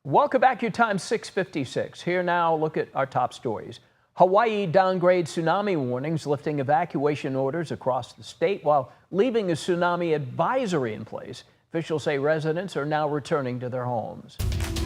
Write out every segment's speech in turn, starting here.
Welcome back. Your time 6:56. Here now, look at our top stories. Hawaii downgrades tsunami warnings, lifting evacuation orders across the state while leaving a tsunami advisory in place. Officials say residents are now returning to their homes.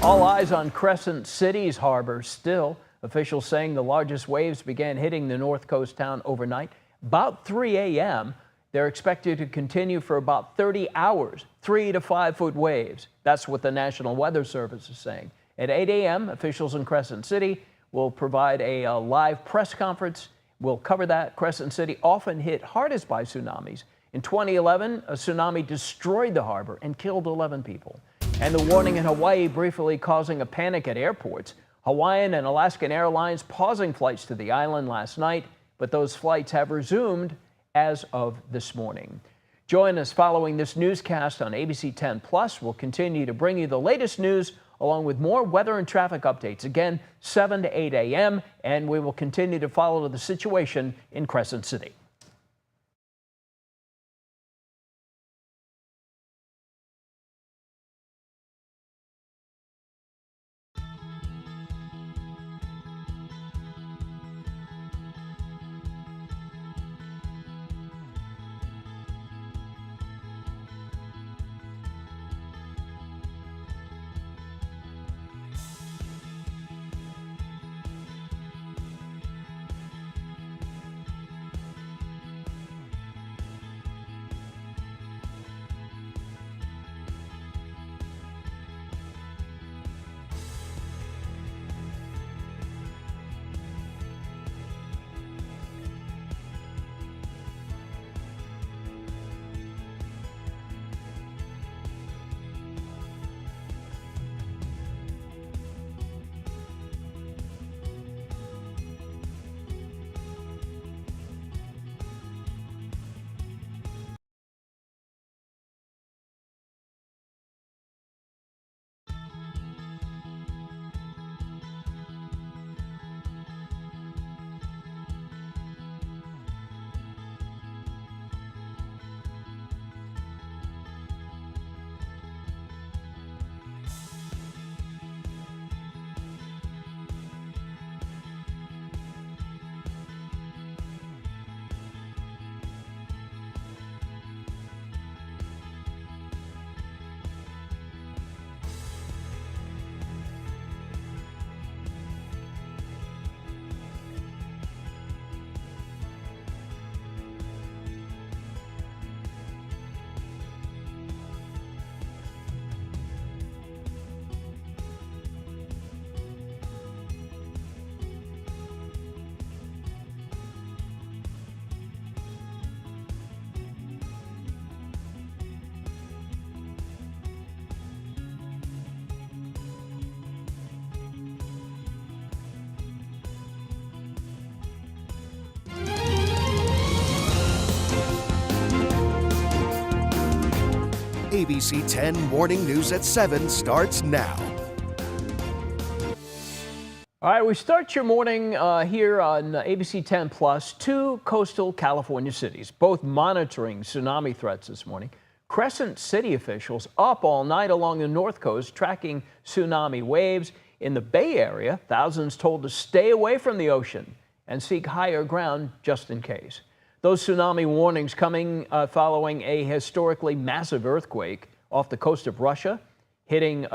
All eyes on Crescent City's harbor still. Officials saying the largest waves began hitting the north coast town overnight. About 3 a.m., they're expected to continue for about 30 hours, 3 to 5 foot waves. That's what the National Weather Service is saying. At 8 a.m., officials in Crescent City will provide a live press conference. We'll cover that. Crescent City often hit hardest by tsunamis. In 2011, a tsunami destroyed the harbor and killed 11 people. And the warning in Hawaii briefly causing a panic at airports. Hawaiian and Alaskan Airlines pausing flights to the island last night, but those flights have resumed as of this morning. Join us following this newscast on ABC 10 Plus. We'll continue to bring you the latest news along with more weather and traffic updates. Again, 7 to 8 a.m. and we will continue to follow the situation in Crescent City. ABC 10 Morning News at 7 starts now. All right, we start your morning here on ABC 10 Plus. Two coastal California cities, both monitoring tsunami threats this morning. Crescent City officials up all night along the north coast tracking tsunami waves. In the Bay Area, thousands told to stay away from the ocean and seek higher ground just in case. Those tsunami warnings coming following a historically massive earthquake off the coast of Russia, hitting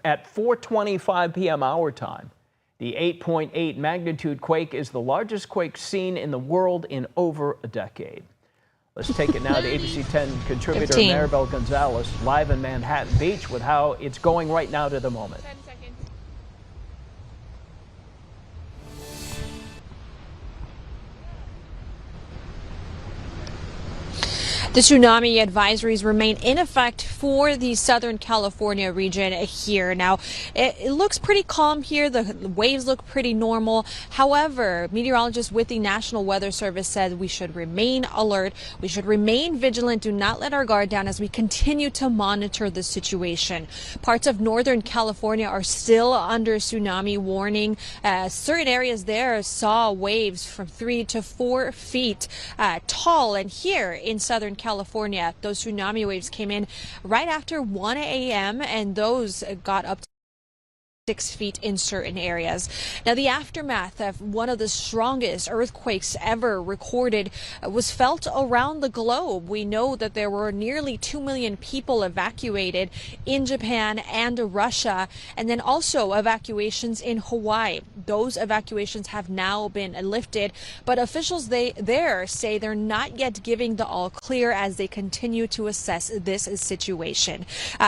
at 4:25 p.m. our time. The 8.8 magnitude quake is the largest quake seen in the world in over a decade. Let's take it now to ABC 10 contributor 15. Maribel Gonzalez, live in Manhattan Beach with how it's going right now to the moment. The tsunami advisories remain in effect for the Southern California region here. Now, it looks pretty calm here. The waves look pretty normal. However, meteorologists with the National Weather Service said we should remain alert. We should remain vigilant. Do not let our guard down as we continue to monitor the situation. Parts of Northern California are still under tsunami warning. Certain areas there saw waves from 3 to 4 feet tall. And here in Southern California, those tsunami waves came in right after 1 a.m. and those got up to 6 feet in certain areas. Now, the aftermath of one of the strongest earthquakes ever recorded was felt around the globe. We know that there were nearly 2 million people evacuated in Japan and Russia, and then also evacuations in Hawaii. Those evacuations have now been lifted, but officials there say they're not yet giving the all clear as they continue to assess this situation.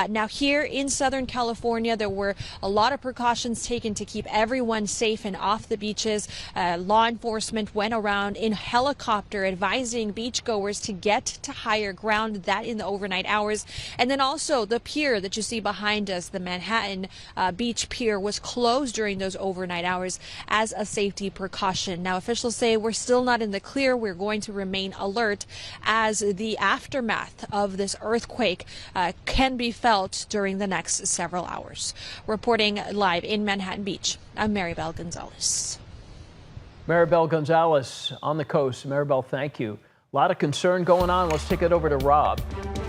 Now, here in Southern California, there were a lot of precautions taken to keep everyone safe and off the beaches. Law enforcement went around in helicopter advising beachgoers to get to higher ground, that in the overnight hours. And then also the pier that you see behind us, the Manhattan Beach Pier, was closed during those overnight hours as a safety precaution. Now, officials say we're still not in the clear. We're going to remain alert as the aftermath of this earthquake can be felt during the next several hours. Reporting live in Manhattan Beach, I'm Maribel Gonzalez. Maribel Gonzalez on the coast. Maribel, thank you. A lot of concern going on. Let's take it over to Rob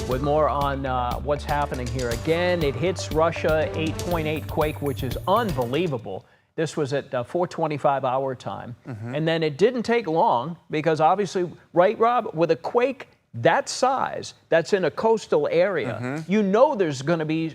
with more on what's happening here. Again, it hits Russia, 8.8 quake, which is unbelievable. This was at 4:25 our time. And then it didn't take long because obviously, right, Rob, with a quake that size, that's in a coastal area, you know there's going to be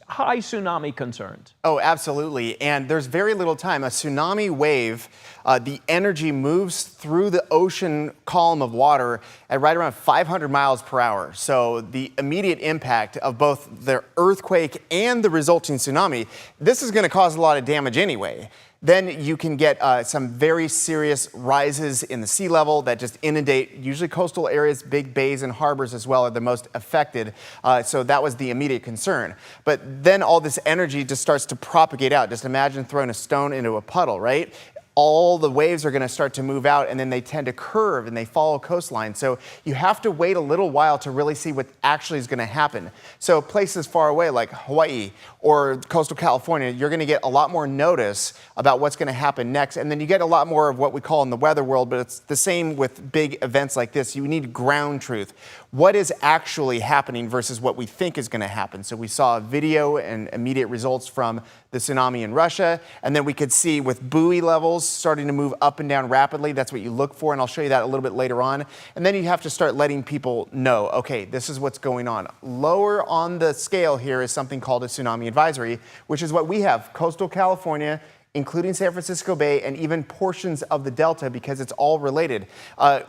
high tsunami concerns. Oh, absolutely. And there's very little time. A tsunami wave, the energy moves through the ocean column of water at right around 500 miles per hour. So the immediate impact of both the earthquake and the resulting tsunami, this is going to cause a lot of damage anyway. Then you can get some very serious rises in the sea level that just inundate usually coastal areas. Big bays and harbors as well are the most affected. So that was the immediate concern. But then all this energy just starts to propagate out. Just imagine throwing a stone into a puddle, right? All the waves are going to start to move out, and then they tend to curve and they follow coastline. So you have to wait a little while to really see what actually is going to happen. So places far away like Hawaii or coastal California, you're going to get a lot more notice about what's going to happen next. And then you get a lot more of what we call in the weather world, but it's the same with big events like this. You need ground truth. What is actually happening versus what we think is going to happen. So we saw a video and immediate results from the tsunami in Russia, and then we could see with buoy levels starting to move up and down rapidly. That's what you look for, and I'll show you that a little bit later on. And then you have to start letting people know, okay, this is what's going on. Lower on the scale here is something called a tsunami advisory, which is what we have, coastal California, including San Francisco Bay, and even portions of the Delta, because it's all related.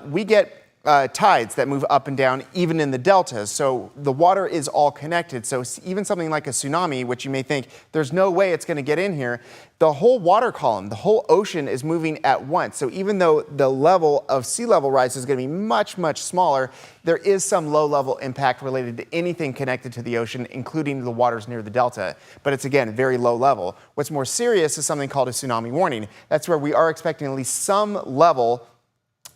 We get tides that move up and down even in the deltas, so the water is all connected. So even something like a tsunami, which you may think there's no way it's going to get in here, the whole water column, the whole ocean is moving at once. So even though the level of sea level rise is going to be much, much smaller, there is some low level impact related to anything connected to the ocean, including the waters near the delta. But it's, again, very low level. What's more serious is something called a tsunami warning. That's where we are expecting at least some level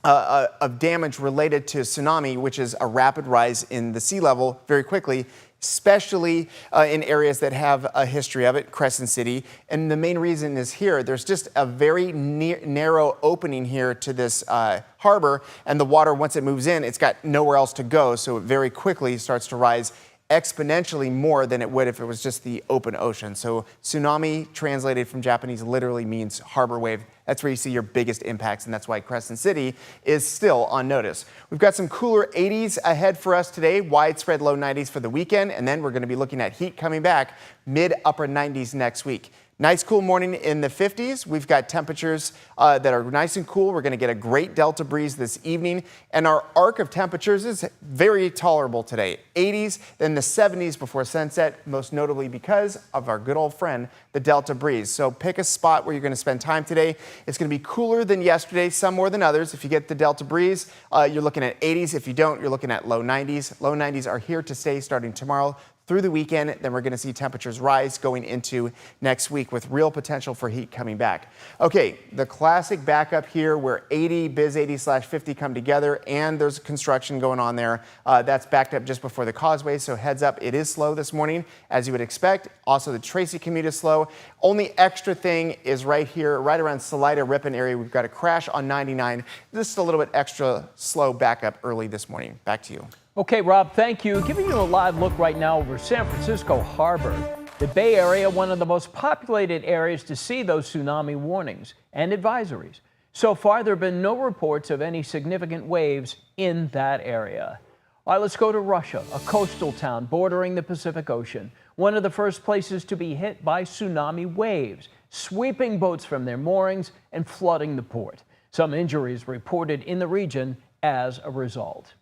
of damage related to tsunami, which is a rapid rise in the sea level very quickly, especially in areas that have a history of it, Crescent City. And the main reason is here, there's just a very narrow opening here to this harbor, and the water, once it moves in, it's got nowhere else to go, so it very quickly starts to rise exponentially more than it would if it was just the open ocean. So tsunami, translated from Japanese, literally means harbor wave. That's where you see your biggest impacts, and that's why Crescent City is still on notice. We've got some cooler 80s ahead for us today, widespread low 90s for the weekend, and then we're going to be looking at heat coming back, mid-upper 90s next week. Nice cool morning in the 50s. We've got temperatures that are nice and cool. We're going to get a great delta breeze this evening. And our arc of temperatures is very tolerable today. 80s, then the 70s before sunset, most notably because of our good old friend, the delta breeze. So pick a spot where you're going to spend time today. It's going to be cooler than yesterday, some more than others. If you get the delta breeze, you're looking at 80s. If you don't, you're looking at low 90s. Low 90s are here to stay starting tomorrow through the weekend. Then we're going to see temperatures rise going into next week with real potential for heat coming back. Okay, the classic backup here where 80, biz 80/50 come together, and there's construction going on there. That's backed up just before the causeway, so heads up, it is slow this morning as you would expect. Also, the Tracy commute is slow. Only extra thing is right here, right around Salida Ripon area. We've got a crash on 99. Just a little bit extra slow backup early this morning. Back to you. Okay, Rob, thank you. Giving you a live look right now over San Francisco Harbor. The Bay Area, one of the most populated areas to see those tsunami warnings and advisories. So far, there have been no reports of any significant waves in that area. All right, let's go to Russia, a coastal town bordering the Pacific Ocean. One of the first places to be hit by tsunami waves, sweeping boats from their moorings and flooding the port. Some injuries reported in the region as a result.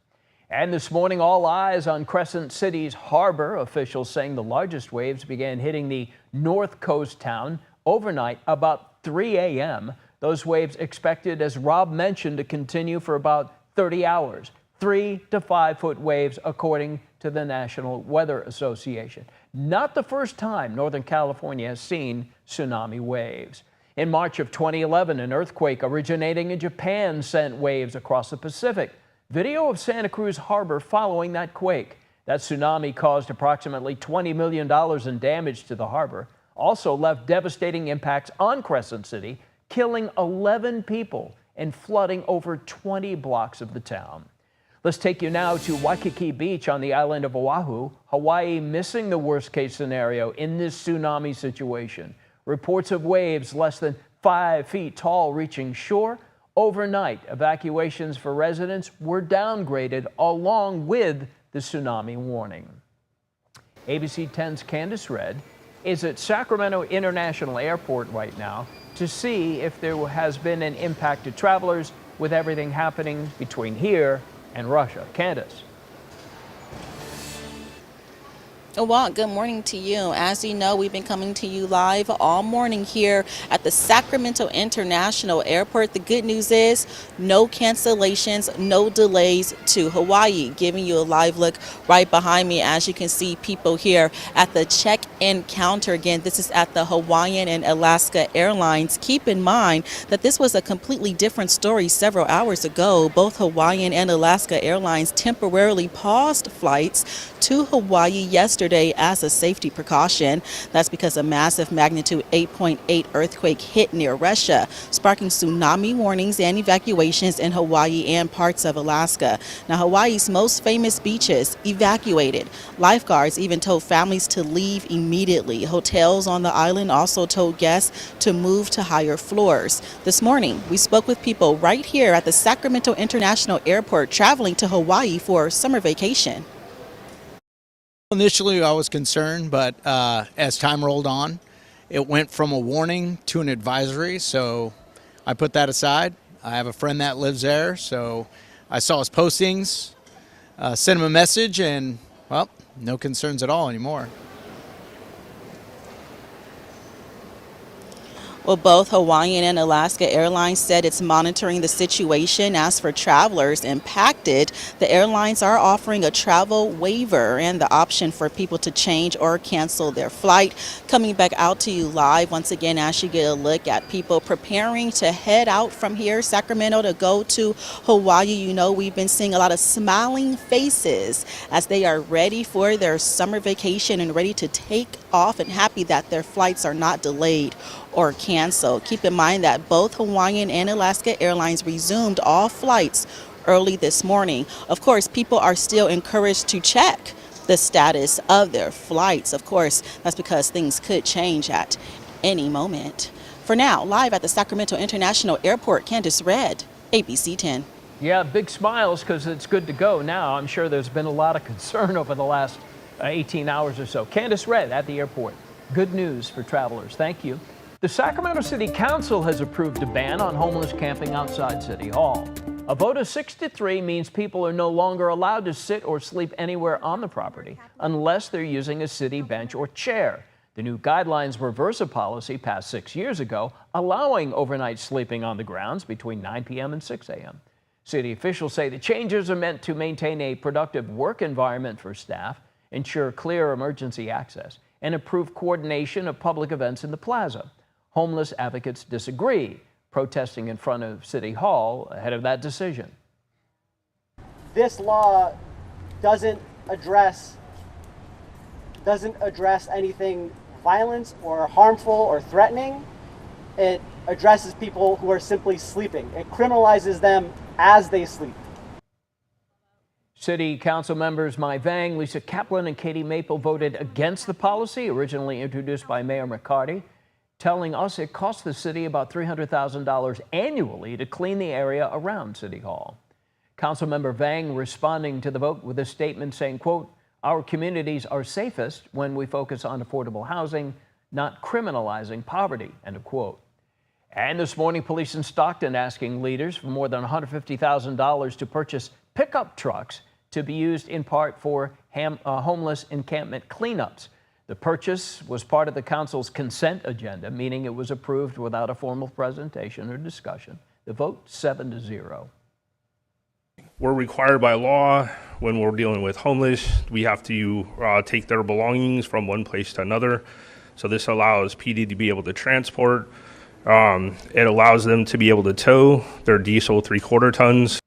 And this morning, all eyes on Crescent City's harbor. Officials saying the largest waves began hitting the north coast town overnight about 3 a.m. Those waves expected, as Rob mentioned, to continue for about 30 hours. 3 to 5 foot waves, according to the National Weather Association. Not the first time Northern California has seen tsunami waves. In March of 2011, an earthquake originating in Japan sent waves across the Pacific. Video of Santa Cruz Harbor following that quake. That tsunami caused approximately $20 million in damage to the harbor. Also left devastating impacts on Crescent City, killing 11 people and flooding over 20 blocks of the town. Let's take you now to Waikiki Beach on the island of Oahu. Hawaii missing the worst-case scenario in this tsunami situation. Reports of waves less than 5 feet tall reaching shore. Overnight, evacuations for residents were downgraded along with the tsunami warning. ABC 10's Candace Red is at Sacramento International Airport right now to see if there has been an impact to travelers with everything happening between here and Russia. Candace. Well, good morning to you. As you know, we've been coming to you live all morning here at the Sacramento International Airport. The good news is no cancellations, no delays to Hawaii. Giving you a live look right behind me. As you can see, people here at the check-in counter. Again, this is at the Hawaiian and Alaska Airlines. Keep in mind that this was a completely different story several hours ago. Both Hawaiian and Alaska Airlines temporarily paused flights to Hawaii yesterday as a safety precaution. That's because a massive magnitude 8.8 earthquake hit near Russia, sparking tsunami warnings and evacuations in Hawaii and parts of Alaska. Now, Hawaii's most famous beaches evacuated. Lifeguards even told families to leave immediately. Hotels on the island also told guests to move to higher floors. This morning, we spoke with people right here at the Sacramento International Airport traveling to Hawaii for summer vacation. Initially, I was concerned, but as time rolled on, it went from a warning to an advisory, so I put that aside. I have a friend that lives there, so I saw his postings, sent him a message, and, well, no concerns at all anymore. Well, both Hawaiian and Alaska Airlines said it's monitoring the situation. As for travelers impacted, the airlines are offering a travel waiver and the option for people to change or cancel their flight. Coming back out to you live once again as you get a look at people preparing to head out from here, Sacramento, to go to Hawaii. You know, we've been seeing a lot of smiling faces as they are ready for their summer vacation and ready to take off and happy that their flights are not delayed or canceled. Keep in mind that both Hawaiian and Alaska Airlines resumed all flights early this morning. Of course, people are still encouraged to check the status of their flights. Of course, that's because things could change at any moment. For now, live at the Sacramento International Airport, Candace Red, ABC 10. Yeah, big smiles because it's good to go now. I'm sure there's been a lot of concern over the last 18 hours or so. Candace Red at the airport. Good news for travelers. Thank you. The Sacramento City Council has approved a ban on homeless camping outside City Hall. A vote of 6-3 means people are no longer allowed to sit or sleep anywhere on the property unless they're using a city bench or chair. The new guidelines reverse a policy passed 6 years ago, allowing overnight sleeping on the grounds between 9 p.m. and 6 a.m. City officials say the changes are meant to maintain a productive work environment for staff, ensure clear emergency access, and improve coordination of public events in the plaza. Homeless advocates disagree, protesting in front of City Hall ahead of that decision. This law doesn't address anything violent or harmful or threatening. It addresses people who are simply sleeping. It criminalizes them as they sleep. City Council members Mai Vang, Lisa Kaplan, and Katie Maple voted against the policy originally introduced by Mayor McCarty, telling us it costs the city about $300,000 annually to clean the area around City Hall. Councilmember Vang responding to the vote with a statement saying, quote, "Our communities are safest when we focus on affordable housing, not criminalizing poverty," end of quote. And this morning, police in Stockton asking leaders for more than $150,000 to purchase pickup trucks to be used in part for homeless encampment cleanups. The purchase was part of the council's consent agenda, meaning it was approved without a formal presentation or discussion. The vote 7-0. We're required by law when we're dealing with homeless, we have to take their belongings from one place to another. So this allows PD to be able to transport. It allows them to be able to tow their diesel 3/4 tons.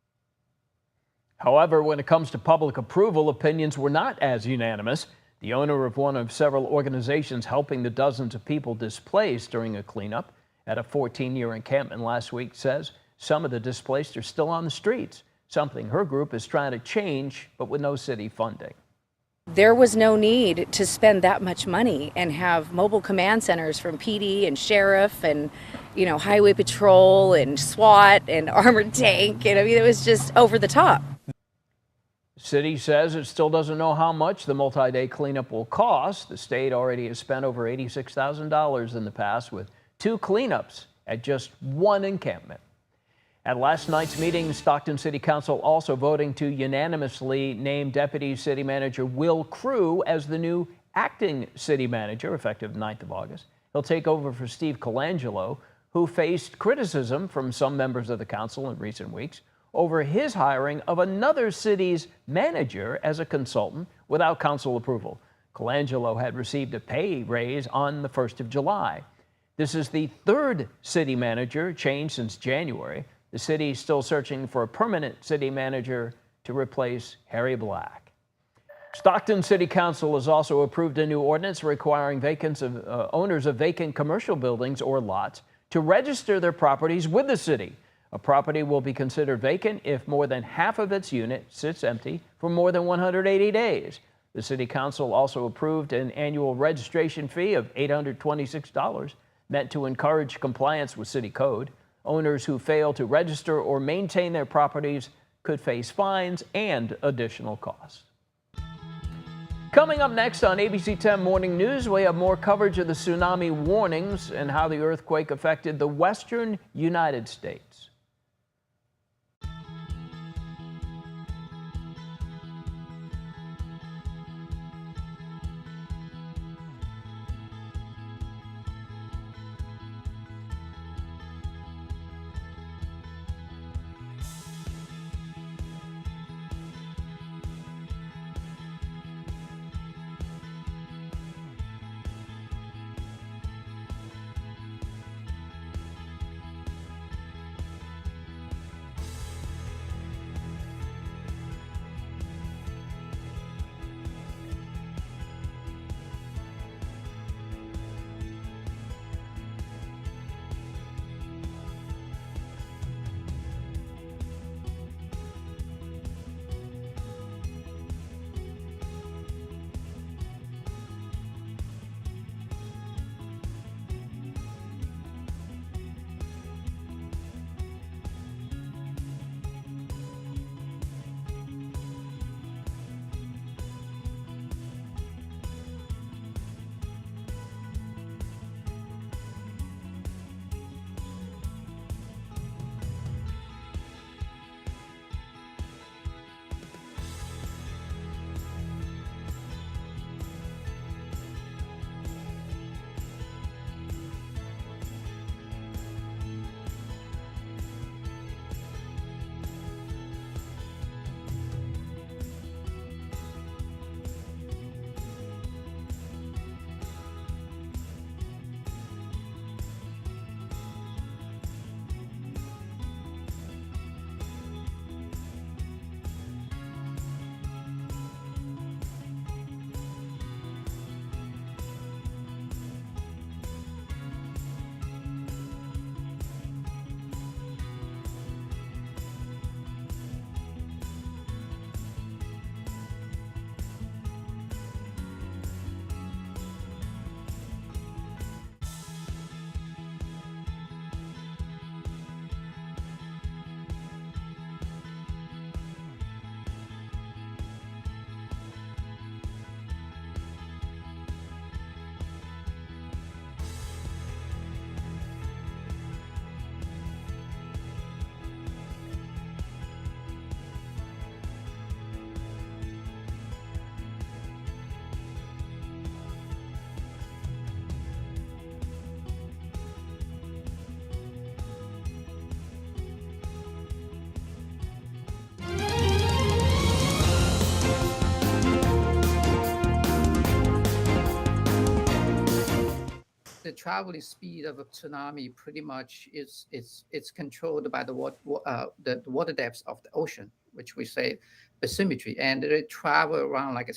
However, when it comes to public approval, opinions were not as unanimous. The owner of one of several organizations helping the dozens of people displaced during a cleanup at a 14-year encampment last week says some of the displaced are still on the streets, something her group is trying to change, but with no city funding. There was no need to spend that much money and have mobile command centers from PD and sheriff and, highway patrol and SWAT and armored tank. And I mean, it was just over the top. The city says it still doesn't know how much the multi-day cleanup will cost. The state already has spent over $86,000 in the past with 2 cleanups at just 1 encampment. At last night's meeting, Stockton City Council also voting to unanimously name Deputy City Manager Will Crew as the new acting city manager effective 9th of August. He'll take over for Steve Colangelo, who faced criticism from some members of the council in recent weeks over his hiring of another city's manager as a consultant without council approval. Colangelo had received a pay raise on the 1st of July. This is the 3rd city manager change since January. The city is still searching for a permanent city manager to replace Harry Black. Stockton City Council has also approved a new ordinance requiring owners of vacant commercial buildings or lots to register their properties with the city. A property will be considered vacant if more than half of its unit sits empty for more than 180 days. The City Council also approved an annual registration fee of $826 meant to encourage compliance with city code. Owners who fail to register or maintain their properties could face fines and additional costs. Coming up next on ABC 10 Morning News, we have more coverage of the tsunami warnings and how the earthquake affected the western United States. traveling speed of a tsunami pretty much it's controlled by the water depths of the ocean, which we say bathymetry, and they travel around like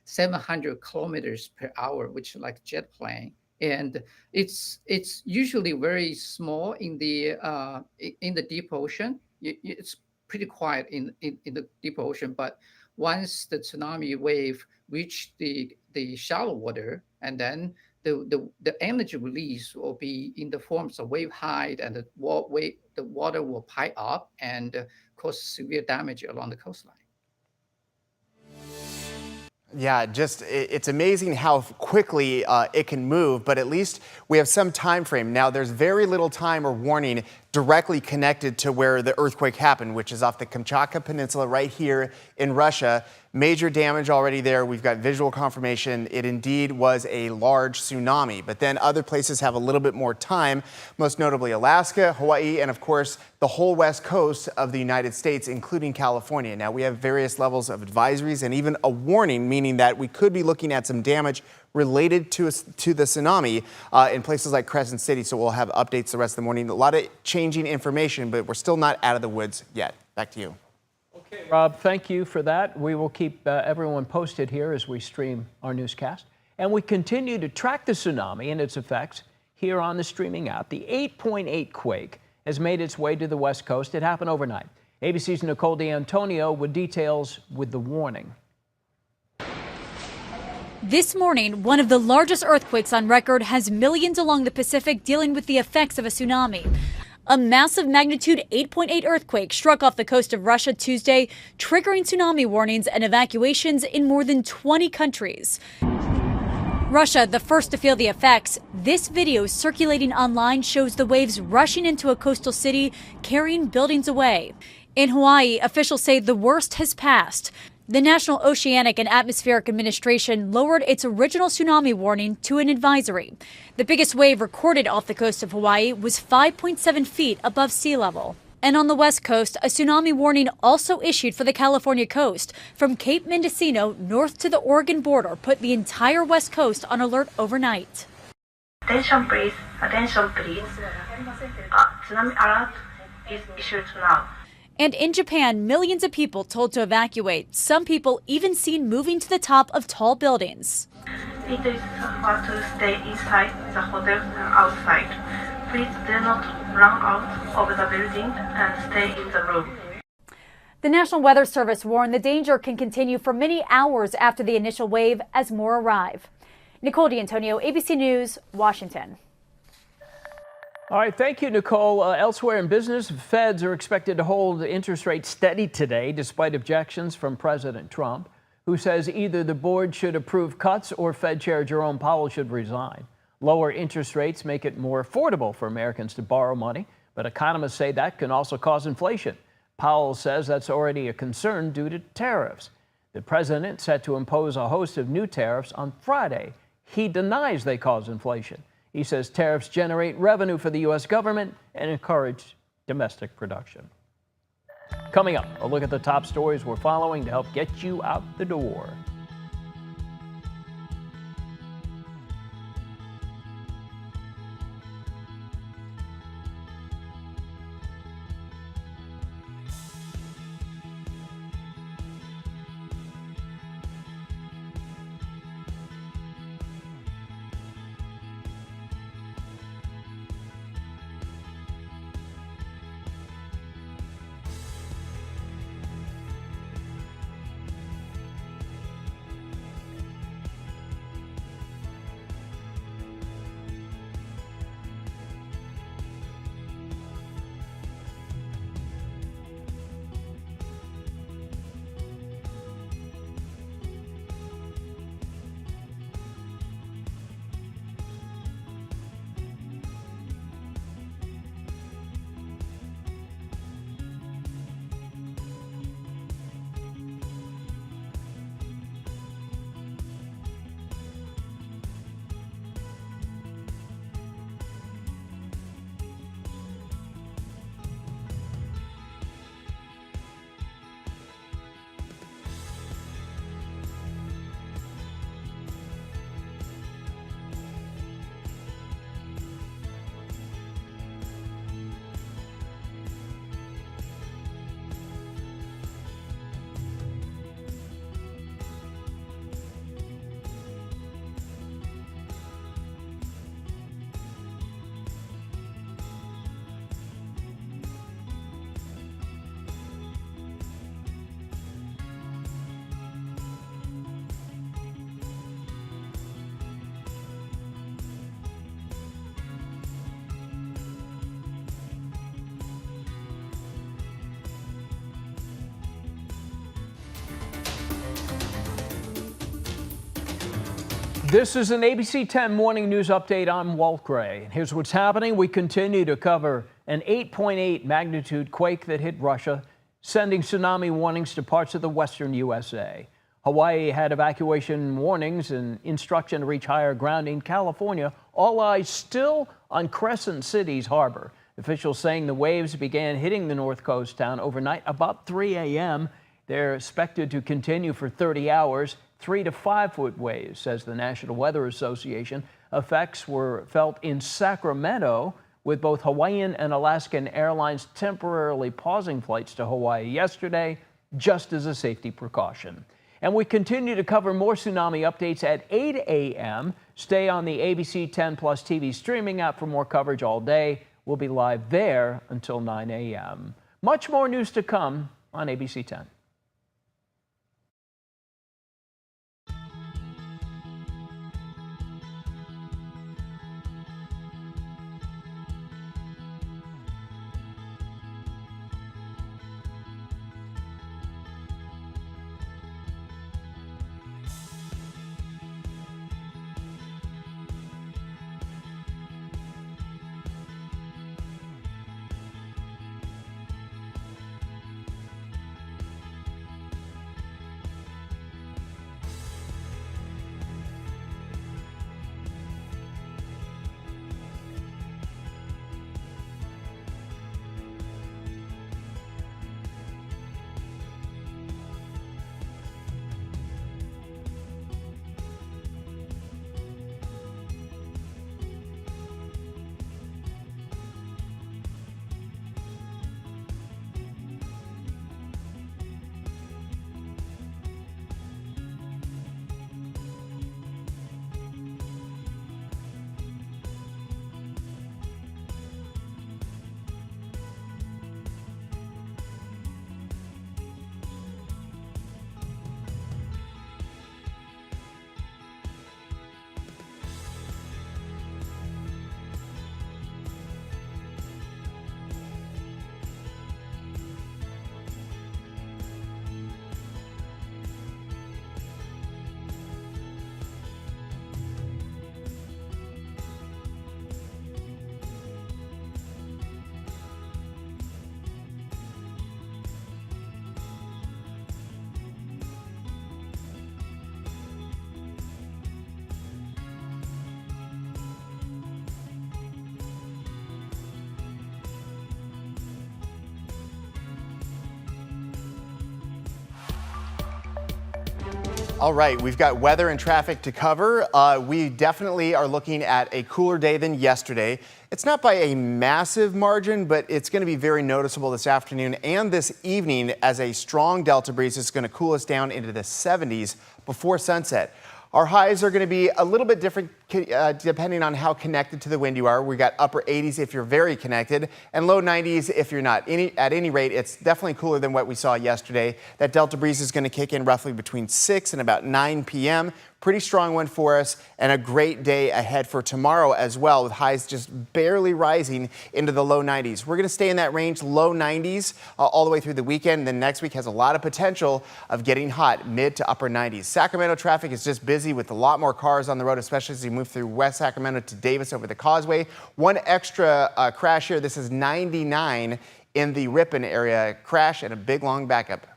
700 kilometers per hour, which is like jet plane. And it's usually very small in the deep ocean. It's pretty quiet in the deep ocean, but once the tsunami wave reach the shallow water, and then the energy release will be in the forms of wave height, and the water will pile up and cause severe damage along the coastline. Yeah, it's amazing how quickly it can move, but at least we have some time frame. Now, there's very little time or warning directly connected to where the earthquake happened, which is off the Kamchatka Peninsula right here in Russia. Major damage already there. We've got visual confirmation. It indeed was a large tsunami, but then other places have a little bit more time, most notably Alaska, Hawaii, and of course, the whole west coast of the United States, including California. Now, we have various levels of advisories and even a warning, meaning that we could be looking at some damage related to the tsunami in places like Crescent City. So we'll have updates the rest of the morning. A lot of changing information, but we're still not out of the woods yet. Back to you. Okay, Rob, thank you for that. We will keep everyone posted here as we stream our newscast. And we continue to track the tsunami and its effects here on the streaming app. The 8.8 quake has made its way to the west coast. It happened overnight. ABC's Nicole D'Antonio with details with the warning. This morning, one of the largest earthquakes on record has millions along the Pacific dealing with the effects of a tsunami. A massive magnitude 8.8 earthquake struck off the coast of Russia Tuesday, triggering tsunami warnings and evacuations in more than 20 countries. Russia, the first to feel the effects. This video circulating online shows the waves rushing into a coastal city, carrying buildings away. In Hawaii, officials say the worst has passed. The National Oceanic and Atmospheric Administration lowered its original tsunami warning to an advisory. The biggest wave recorded off the coast of Hawaii was 5.7 feet above sea level. And on the west coast, a tsunami warning also issued for the California coast. From Cape Mendocino north to the Oregon border put the entire west coast on alert overnight. Attention please, attention please. Tsunami alert is issued now. And in Japan, millions of people told to evacuate. Some people even seen moving to the top of tall buildings. It is hard to stay inside the hotel and outside. Please do not run out of the building and stay in the room. The National Weather Service warned the danger can continue for many hours after the initial wave as more arrive. Nicole D'Antonio, ABC News, Washington. All right, thank you, Nicole. Elsewhere in business, feds are expected to hold interest rates steady today, despite objections from President Trump, who says either the board should approve cuts or Fed Chair Jerome Powell should resign. Lower interest rates make it more affordable for Americans to borrow money, but economists say that can also cause inflation. Powell says that's already a concern due to tariffs. The president set to impose a host of new tariffs on Friday. He denies they cause inflation. He says tariffs generate revenue for the U.S. government and encourage domestic production. Coming up, a look at the top stories we're following to help get you out the door. This is an ABC 10 morning news update. I'm Walt Gray. Here's what's happening. We continue to cover an 8.8 magnitude quake that hit Russia, sending tsunami warnings to parts of the western USA. Hawaii had evacuation warnings and instruction to reach higher ground in California. All eyes still on Crescent City's harbor. Officials saying the waves began hitting the north coast town overnight about 3 a.m. They're expected to continue for 30 hours. 3 to 5 foot waves, says the National Weather Association. Effects were felt in Sacramento, with both Hawaiian and Alaskan Airlines temporarily pausing flights to Hawaii yesterday, just as a safety precaution. And we continue to cover more tsunami updates at 8 a.m. Stay on the ABC 10 Plus TV streaming app for more coverage all day. We'll be live there until 9 a.m. Much more news to come on ABC 10. All right, we've got weather and traffic to cover. We definitely are looking at a cooler day than yesterday. It's not by a massive margin, but it's going to be very noticeable this afternoon and this evening as a strong Delta breeze is going to cool us down into the 70s before sunset. Our highs are going to be a little bit different depending on how connected to the wind you are. We got upper 80s if you're very connected and low 90s if you're not. At any rate, it's definitely cooler than what we saw yesterday. That Delta breeze is going to kick in roughly between 6 and about 9 p.m. Pretty strong one for us and a great day ahead for tomorrow as well, with highs just barely rising into the low 90s. We're going to stay in that range, low 90s, all the way through the weekend. Then next week has a lot of potential of getting hot, mid to upper 90s. Sacramento traffic is just busy with a lot more cars on the road, especially as you move through West Sacramento to Davis over the Causeway. One extra crash here. This is 99 in the Ripon area. Crash and a big long backup.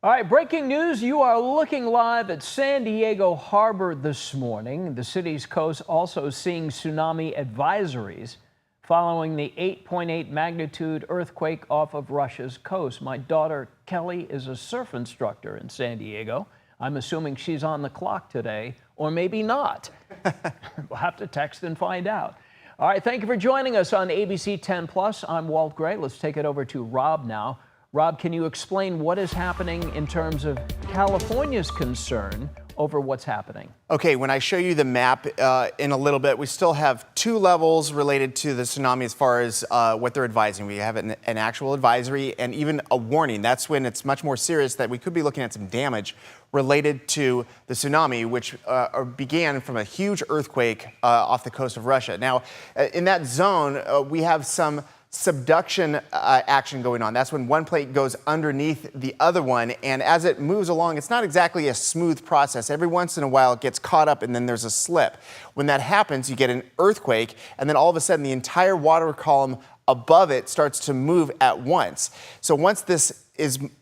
All right, breaking news. You are looking live at San Diego Harbor this morning. The city's coast also seeing tsunami advisories following the 8.8 magnitude earthquake off of Russia's coast. My daughter Kelly is a surf instructor in San Diego. I'm assuming she's on the clock today, or maybe not. We'll have to text and find out. All right, thank you for joining us on ABC 10 Plus. I'm Walt Gray. Let's take it over to Rob now. Rob, can you explain what is happening in terms of California's concern over what's happening? Okay, when I show you the map in a little bit, we still have 2 levels related to the tsunami as far as what they're advising. We have an actual advisory and even a warning. That's when it's much more serious that we could be looking at some damage related to the tsunami, which began from a huge earthquake off the coast of Russia. Now, in that zone, we have some subduction action going on. That's when one plate goes underneath the other one, and as it moves along, it's not exactly a smooth process. Every once in a while it gets caught up and then there's a slip. When that happens, you get an earthquake, and then all of a sudden the entire water column above it starts to move at once. So once this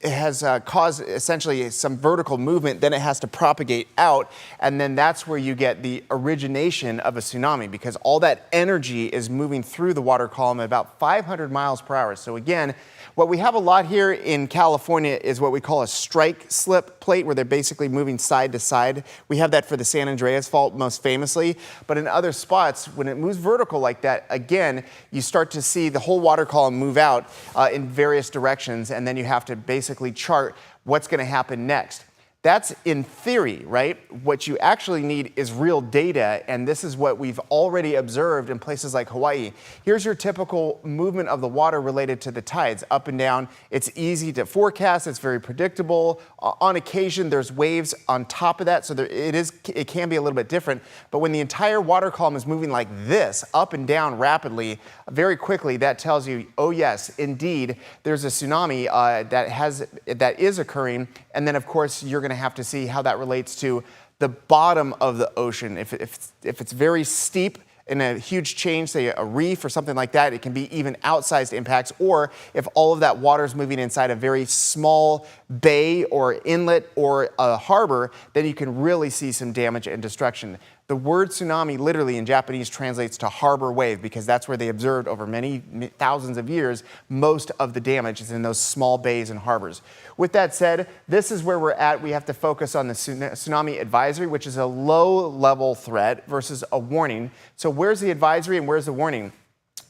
has caused essentially some vertical movement, then it has to propagate out, and then that's where you get the origination of a tsunami, because all that energy is moving through the water column at about 500 miles per hour. So again, what we have a lot here in California is what we call a strike slip plate, where they're basically moving side to side. We have that for the San Andreas Fault most famously, but in other spots, when it moves vertical like that, again, you start to see the whole water column move out in various directions, and then you have to basically chart what's going to happen next. That's in theory, right? What you actually need is real data, and this is what we've already observed in places like Hawaii. Here's your typical movement of the water related to the tides, up and down. It's easy to forecast, it's very predictable. On occasion, there's waves on top of that, so it can be a little bit different. But when the entire water column is moving like this, up and down rapidly, very quickly, that tells you, oh yes, indeed, there's a tsunami that is occurring. And then, of course, you're going to have to see how that relates to the bottom of the ocean. If it's very steep in a huge change, say a reef or something like that, it can be even outsized impacts. Or if all of that water is moving inside a very small bay or inlet or a harbor, then you can really see some damage and destruction. The word tsunami literally in Japanese translates to harbor wave, because that's where they observed over many thousands of years most of the damage is in those small bays and harbors. With that said, this is where we're at. We have to focus on the tsunami advisory, which is a low-level threat versus a warning. So where's the advisory and where's the warning?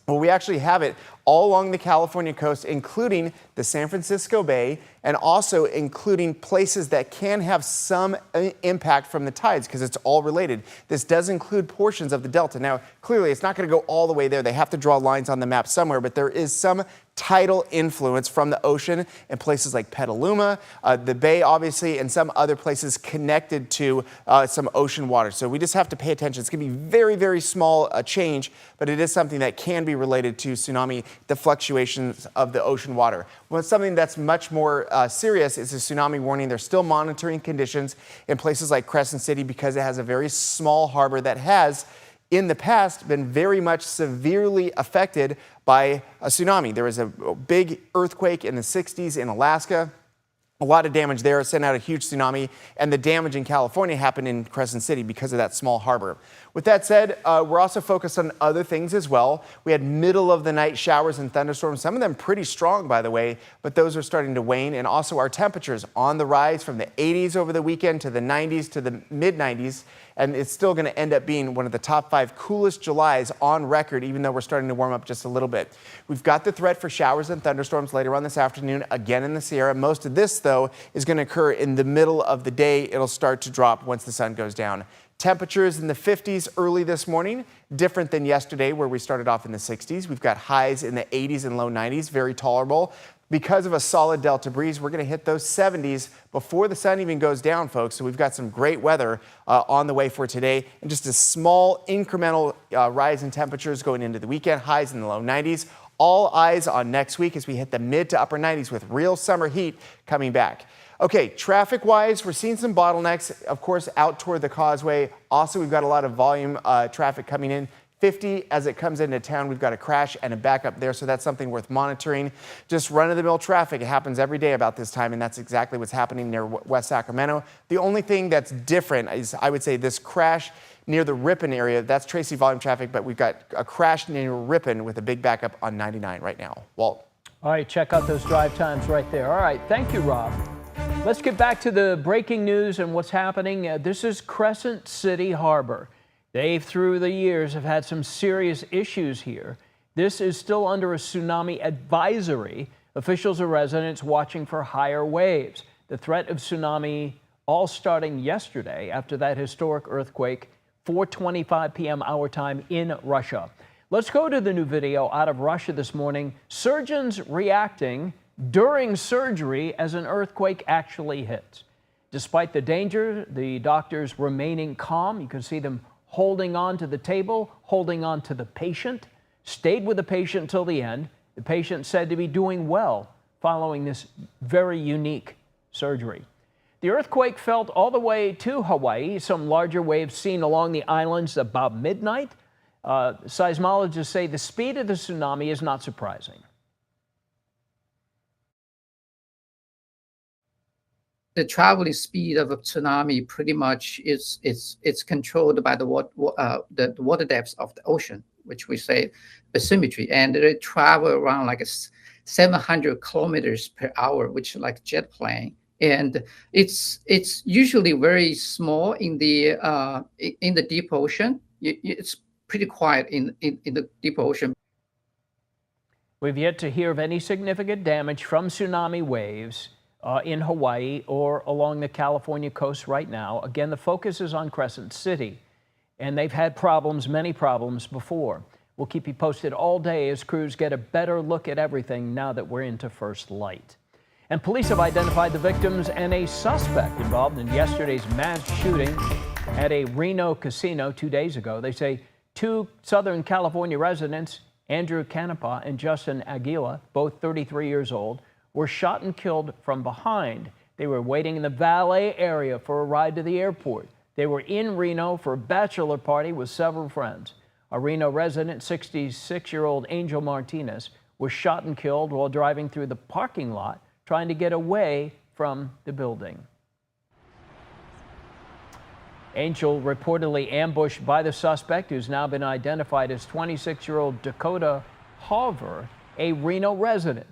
Well, we actually have it all along the California coast, including the San Francisco Bay, and also including places that can have some impact from the tides, because it's all related. This does include portions of the Delta. Now, clearly, it's not going to go all the way there. They have to draw lines on the map somewhere, but there is some tidal influence from the ocean in places like Petaluma, the Bay, obviously, and some other places connected to some ocean water. So we just have to pay attention. It's going to be very, very small change, but it is something that can be related to tsunami, the fluctuations of the ocean water. Well, something that's much more serious is a tsunami warning. They're still monitoring conditions in places like Crescent City, because it has a very small harbor that has, in the past, been very much severely affected by a tsunami. There was a big earthquake in the 60s in Alaska. A lot of damage there, sent out a huge tsunami, and the damage in California happened in Crescent City because of that small harbor. With that said, we're also focused on other things as well. We had middle of the night showers and thunderstorms, some of them pretty strong, by the way, but those are starting to wane. And also our temperatures on the rise from the 80s over the weekend to the 90s to the mid 90s. And it's still going to end up being one of the top 5 coolest Julys on record, even though we're starting to warm up just a little bit. We've got the threat for showers and thunderstorms later on this afternoon, again in the Sierra. Most of this, though, is going to occur in the middle of the day. It'll start to drop once the sun goes down. Temperatures in the 50s early this morning, different than yesterday where we started off in the 60s. We've got highs in the 80s and low 90s, very tolerable. Because of a solid Delta breeze, we're going to hit those 70s before the sun even goes down, folks. So we've got some great weather on the way for today, and just a small incremental rise in temperatures going into the weekend, highs in the low 90s. All eyes on next week as we hit the mid to upper 90s with real summer heat coming back. Okay, traffic-wise, we're seeing some bottlenecks, of course, out toward the causeway. Also, we've got a lot of volume traffic coming in 50 as it comes into town. We've got a crash and a backup there, so that's something worth monitoring. Just run-of-the-mill traffic. It happens every day about this time, and that's exactly what's happening near West Sacramento. The only thing that's different is, I would say, this crash near the Ripon area. That's Tracy volume traffic, but we've got a crash near Ripon with a big backup on 99 right now. Walt. All right, check out those drive times right there. All right, thank you, Rob. Let's get back to the breaking news and what's happening. This is Crescent City Harbor. They, through the years, have had some serious issues here. This is still under a tsunami advisory. Officials and residents watching for higher waves. The threat of tsunami all starting yesterday after that historic earthquake, 4:25 p.m. our time in Russia. Let's go to the new video out of Russia this morning. Surgeons reacting during surgery as an earthquake actually hits. Despite the danger, the doctors remaining calm. You can see them holding on to the table, holding on to the patient, stayed with the patient till the end. The patient said to be doing well following this very unique surgery. The earthquake felt all the way to Hawaii. Some larger waves seen along the islands about midnight. Seismologists say the speed of the tsunami is not surprising. The traveling speed of a tsunami pretty much it's controlled by the water depths of the ocean, which we say bathymetry, and they travel around like 700 kilometers per hour, which is like jet plane. And it's usually very small in the deep ocean. It's pretty quiet in the deep ocean. We've yet to hear of any significant damage from tsunami waves in Hawaii or along the California coast right now. Again, the focus is on Crescent City, and they've had problems, many problems before. We'll keep you posted all day as crews get a better look at everything now that we're into first light. And police have identified the victims and a suspect involved in yesterday's mass shooting at a Reno casino 2 days ago. They say two Southern California residents, Andrew Canepa and Justin Aguila, both 33 years old, were shot and killed from behind. They were waiting in the valet area for a ride to the airport. They were in Reno for a bachelor party with several friends. A Reno resident, 66-year-old Angel Martinez, was shot and killed while driving through the parking lot trying to get away from the building. Angel reportedly ambushed by the suspect, who's now been identified as 26-year-old Dakota Hauver, a Reno resident.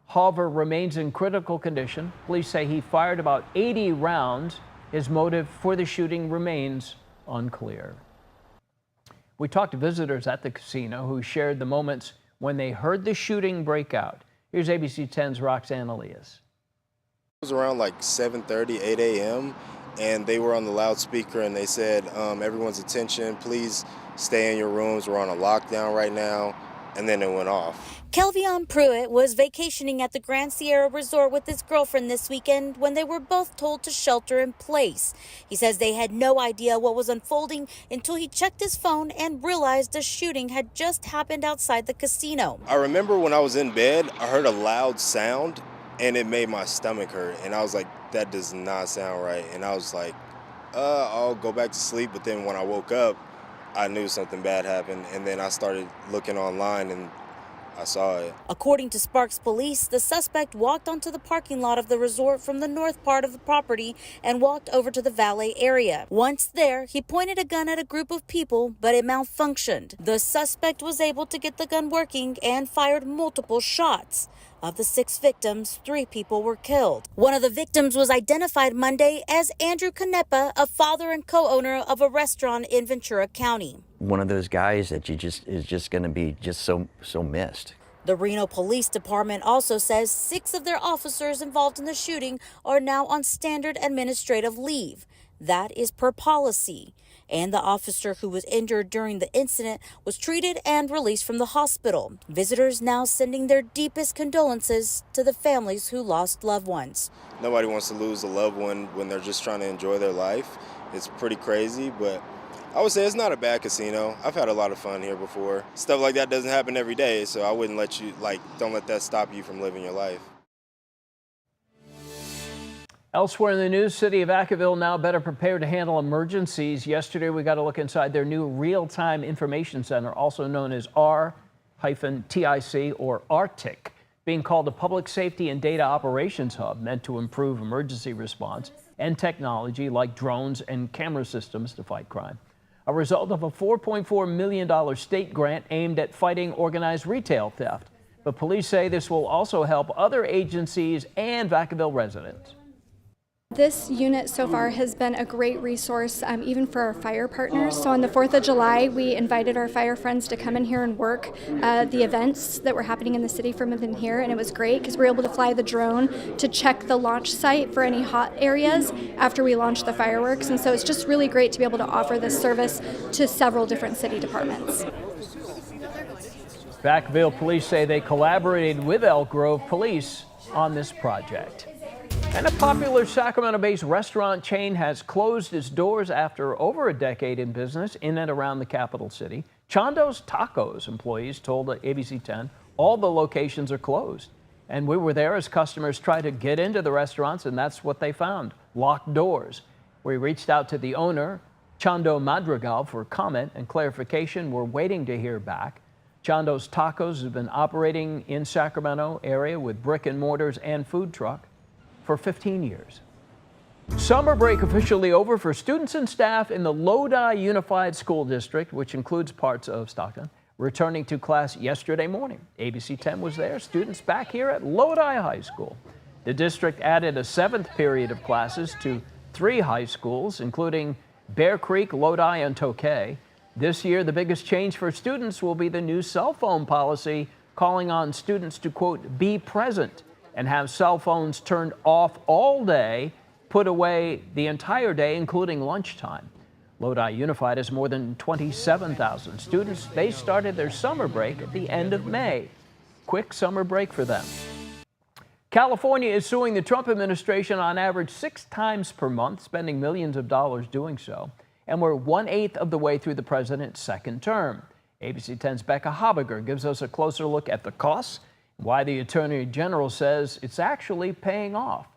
Hauver remains in critical condition. Police say he fired about 80 rounds. His motive for the shooting remains unclear. We talked to visitors at the casino who shared the moments when they heard the shooting break out. Here's ABC 10's Roxanne Elias. It was around like 7:30, 8 a.m. and they were on the loudspeaker and they said, everyone's attention, please stay in your rooms. We're on a lockdown right now. And then it went off. Kelvion Pruitt was vacationing at the Grand Sierra Resort with his girlfriend this weekend when they were both told to shelter in place. He says they had no idea what was unfolding until he checked his phone and realized a shooting had just happened outside the casino. I remember when I was in bed, I heard a loud sound and it made my stomach hurt. And I was like, that does not sound right. And I was like, I'll go back to sleep. But then when I woke up, I knew something bad happened, and then I started looking online and I saw it. According to Sparks Police, the suspect walked onto the parking lot of the resort from the north part of the property and walked over to the valet area. Once there, he pointed a gun at a group of people, but it malfunctioned. The suspect was able to get the gun working and fired multiple shots. Of the 6 victims, 3 people were killed. One of the victims was identified Monday as Andrew Canepa, a father and co-owner of a restaurant in Ventura County. One of those guys that is just going to be just so missed. The Reno Police Department also says 6 of their officers involved in the shooting are now on standard administrative leave. That is per policy. And the officer who was injured during the incident was treated and released from the hospital. Visitors now sending their deepest condolences to the families who lost loved ones. Nobody wants to lose a loved one when they're just trying to enjoy their life. It's pretty crazy, but I would say it's not a bad casino. I've had a lot of fun here before. Stuff like that doesn't happen every day, so I wouldn't don't let that stop you from living your life. Elsewhere in the news, city of Vacaville now better prepared to handle emergencies. Yesterday, we got a look inside their new real-time information center, also known as R-TIC or Arctic, being called a public safety and data operations hub meant to improve emergency response and technology like drones and camera systems to fight crime. A result of a $4.4 million state grant aimed at fighting organized retail theft. But police say this will also help other agencies and Vacaville residents. This unit so far has been a great resource, even for our fire partners. So on the 4th of July, we invited our fire friends to come in here and work the events that were happening in the city from within here, and it was great because we were able to fly the drone to check the launch site for any hot areas after we launched the fireworks. And so it's just really great to be able to offer this service to several different city departments. Vacaville police say they collaborated with Elk Grove Police on this project. And a popular Sacramento-based restaurant chain has closed its doors after over a decade in business in and around the capital city. Chando's Tacos employees told ABC10 all the locations are closed. And we were there as customers tried to get into the restaurants, and that's what they found, locked doors. We reached out to the owner, Chando Madrigal, for comment and clarification. We're waiting to hear back. Chando's Tacos has been operating in Sacramento area with brick and mortars and food truck for 15 years. Summer break officially over for students and staff in the Lodi Unified School District, which includes parts of Stockton, returning to class yesterday morning. ABC10 was there. Students back here at Lodi High School. The district added a 7th period of classes to 3 high schools, including Bear Creek, Lodi, and Tokay. This year, the biggest change for students will be the new cell phone policy, calling on students to, quote, be present and have cell phones turned off all day, put away the entire day, including lunchtime. Lodi Unified has more than 27,000 students. They started their summer break at the end of May. Quick summer break for them. California is suing the Trump administration on average 6 times per month, spending millions of dollars doing so. And we're 1/8 of the way through the president's second term. ABC10's Becca Habiger gives us a closer look at the costs, why the Attorney General says it's actually paying off.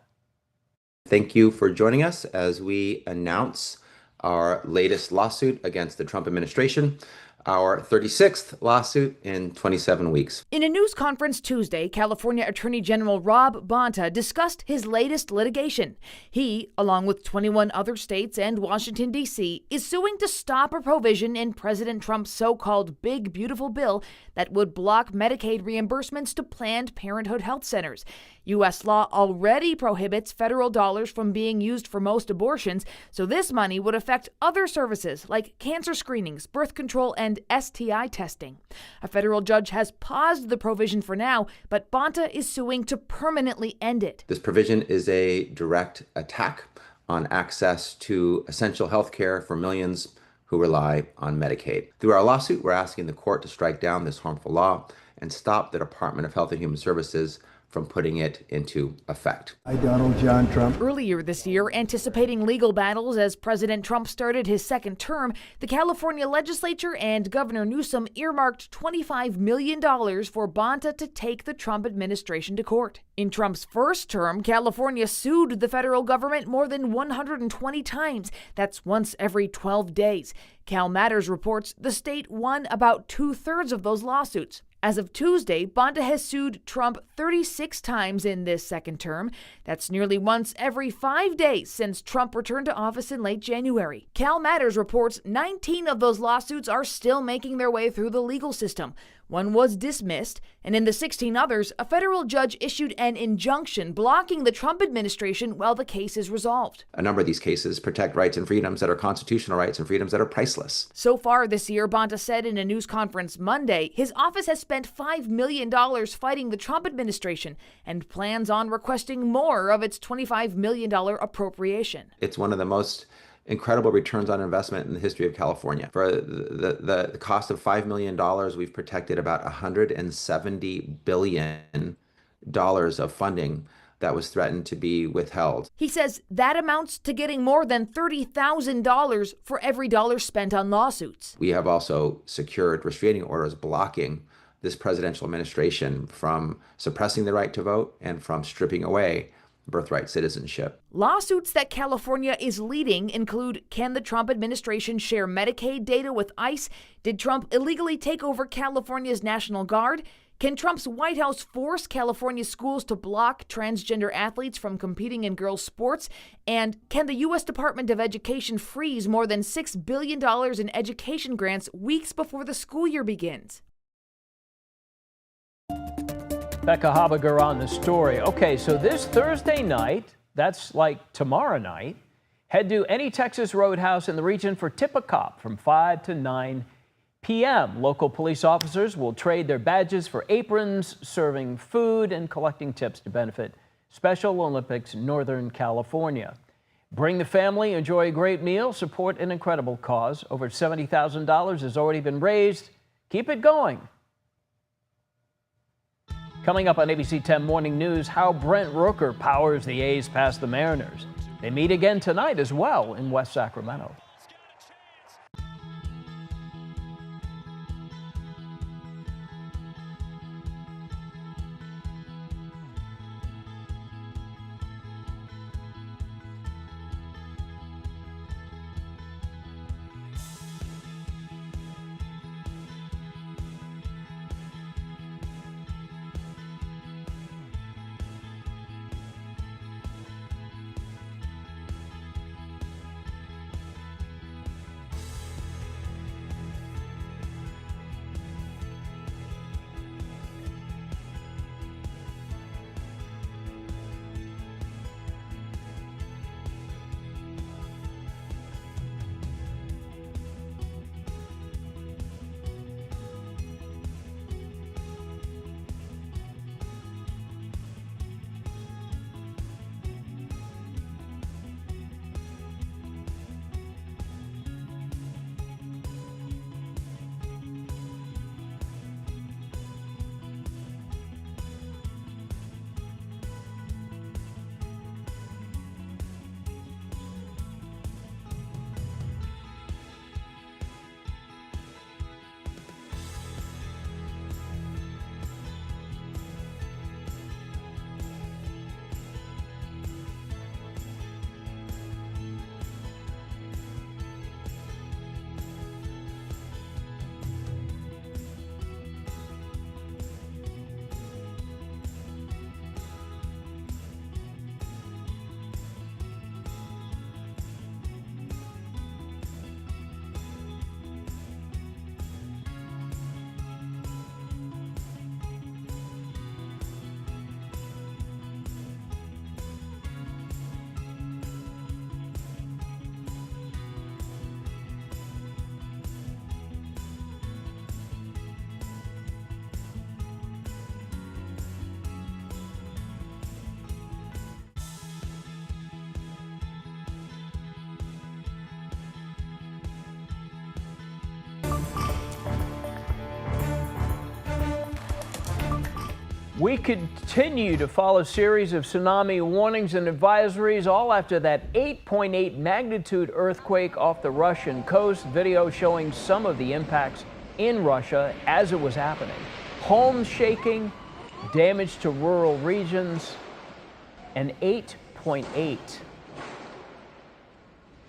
Thank you for joining us as we announce our latest lawsuit against the Trump administration, our 36th lawsuit in 27 weeks. In a news conference Tuesday, California Attorney General Rob Bonta discussed his latest litigation. He, along with 21 other states and Washington, D.C., is suing to stop a provision in President Trump's so-called Big Beautiful Bill that would block Medicaid reimbursements to Planned Parenthood health centers. U.S. law already prohibits federal dollars from being used for most abortions, so this money would affect other services like cancer screenings, birth control, and STI testing. A federal judge has paused the provision for now, but Bonta is suing to permanently end it. This provision is a direct attack on access to essential health care for millions who rely on Medicaid. Through our lawsuit, we're asking the court to strike down this harmful law and stop the Department of Health and Human Services from putting it into effect. I, Donald John Trump. Earlier this year, anticipating legal battles as President Trump started his second term, the California legislature and Governor Newsom earmarked $25 million for Bonta to take the Trump administration to court. In Trump's first term, California sued the federal government more than 120 times. That's once every 12 days. Cal Matters reports the state won about 2/3 of those lawsuits. As of Tuesday, Bonta has sued Trump 36 times in this second term. That's nearly once every 5 days since Trump returned to office in late January. Cal Matters reports 19 of those lawsuits are still making their way through the legal system. One was dismissed, and in the 16 others, a federal judge issued an injunction blocking the Trump administration while the case is resolved. A number of these cases protect rights and freedoms that are constitutional rights and freedoms that are priceless. So far this year, Bonta said in a news conference Monday, his office has spent $5 million fighting the Trump administration and plans on requesting more of its $25 million appropriation. It's one of the most incredible returns on investment in the history of California. For the cost of $5 million, we've protected about $170 billion of funding that was threatened to be withheld. He says that amounts to getting more than $30,000 for every dollar spent on lawsuits. We have also secured restraining orders blocking this presidential administration from suppressing the right to vote and from stripping away birthright citizenship. Lawsuits that California is leading include: can the Trump administration share Medicaid data with ICE? Did Trump illegally take over California's National Guard? Can Trump's White House force California schools to block transgender athletes from competing in girls' sports? And can the U.S. Department of Education freeze more than $6 billion in education grants weeks before the school year begins? Becca Habiger on the story. Okay, so this Thursday night, that's like tomorrow night, head to any Texas roadhouse in the region for Tip a Cop from 5 to 9 p.m. Local police officers will trade their badges for aprons, serving food and collecting tips to benefit Special Olympics Northern California. Bring the family, enjoy a great meal, support an incredible cause. Over $70,000 has already been raised. Keep it going. Coming up on ABC 10 Morning News, how Brent Rooker powers the A's past the Mariners. They meet again tonight as well in West Sacramento. We continue to follow a series of tsunami warnings and advisories, all after that 8.8 magnitude earthquake off the Russian coast. Video showing some of the impacts in Russia as it was happening. Homes shaking, damage to rural regions, and 8.8.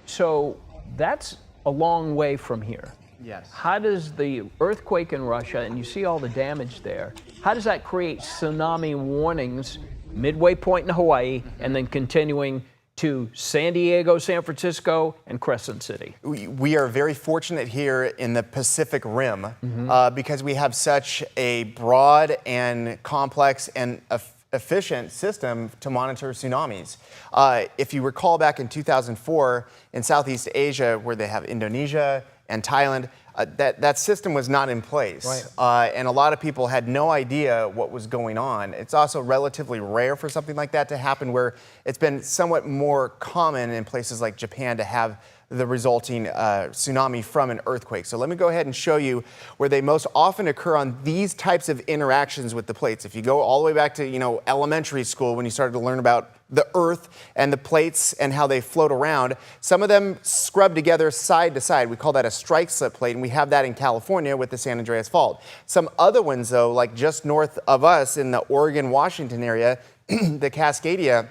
So that's a long way from here. Yes. How does the earthquake in Russia, and you see all the damage there, how does that create tsunami warnings midway point in Hawaii and then continuing to San Diego, San Francisco, and Crescent City? We are very fortunate here in the Pacific Rim because we have such a broad and complex and efficient system to monitor tsunamis. If you recall back in 2004 in Southeast Asia, where they have Indonesia and Thailand, that system was not in place. Right. And a lot of people had no idea what was going on. It's also relatively rare for something like that to happen, where it's been somewhat more common in places like Japan to have the resulting tsunami from an earthquake. So let me go ahead and show you where they most often occur on these types of interactions with the plates. If you go all the way back to elementary school, when you started to learn about the earth and the plates and how they float around, some of them scrub together side to side. We call that a strike slip plate, and we have that in California with the San Andreas Fault. Some other ones, though, like just north of us in the Oregon-Washington area, the Cascadia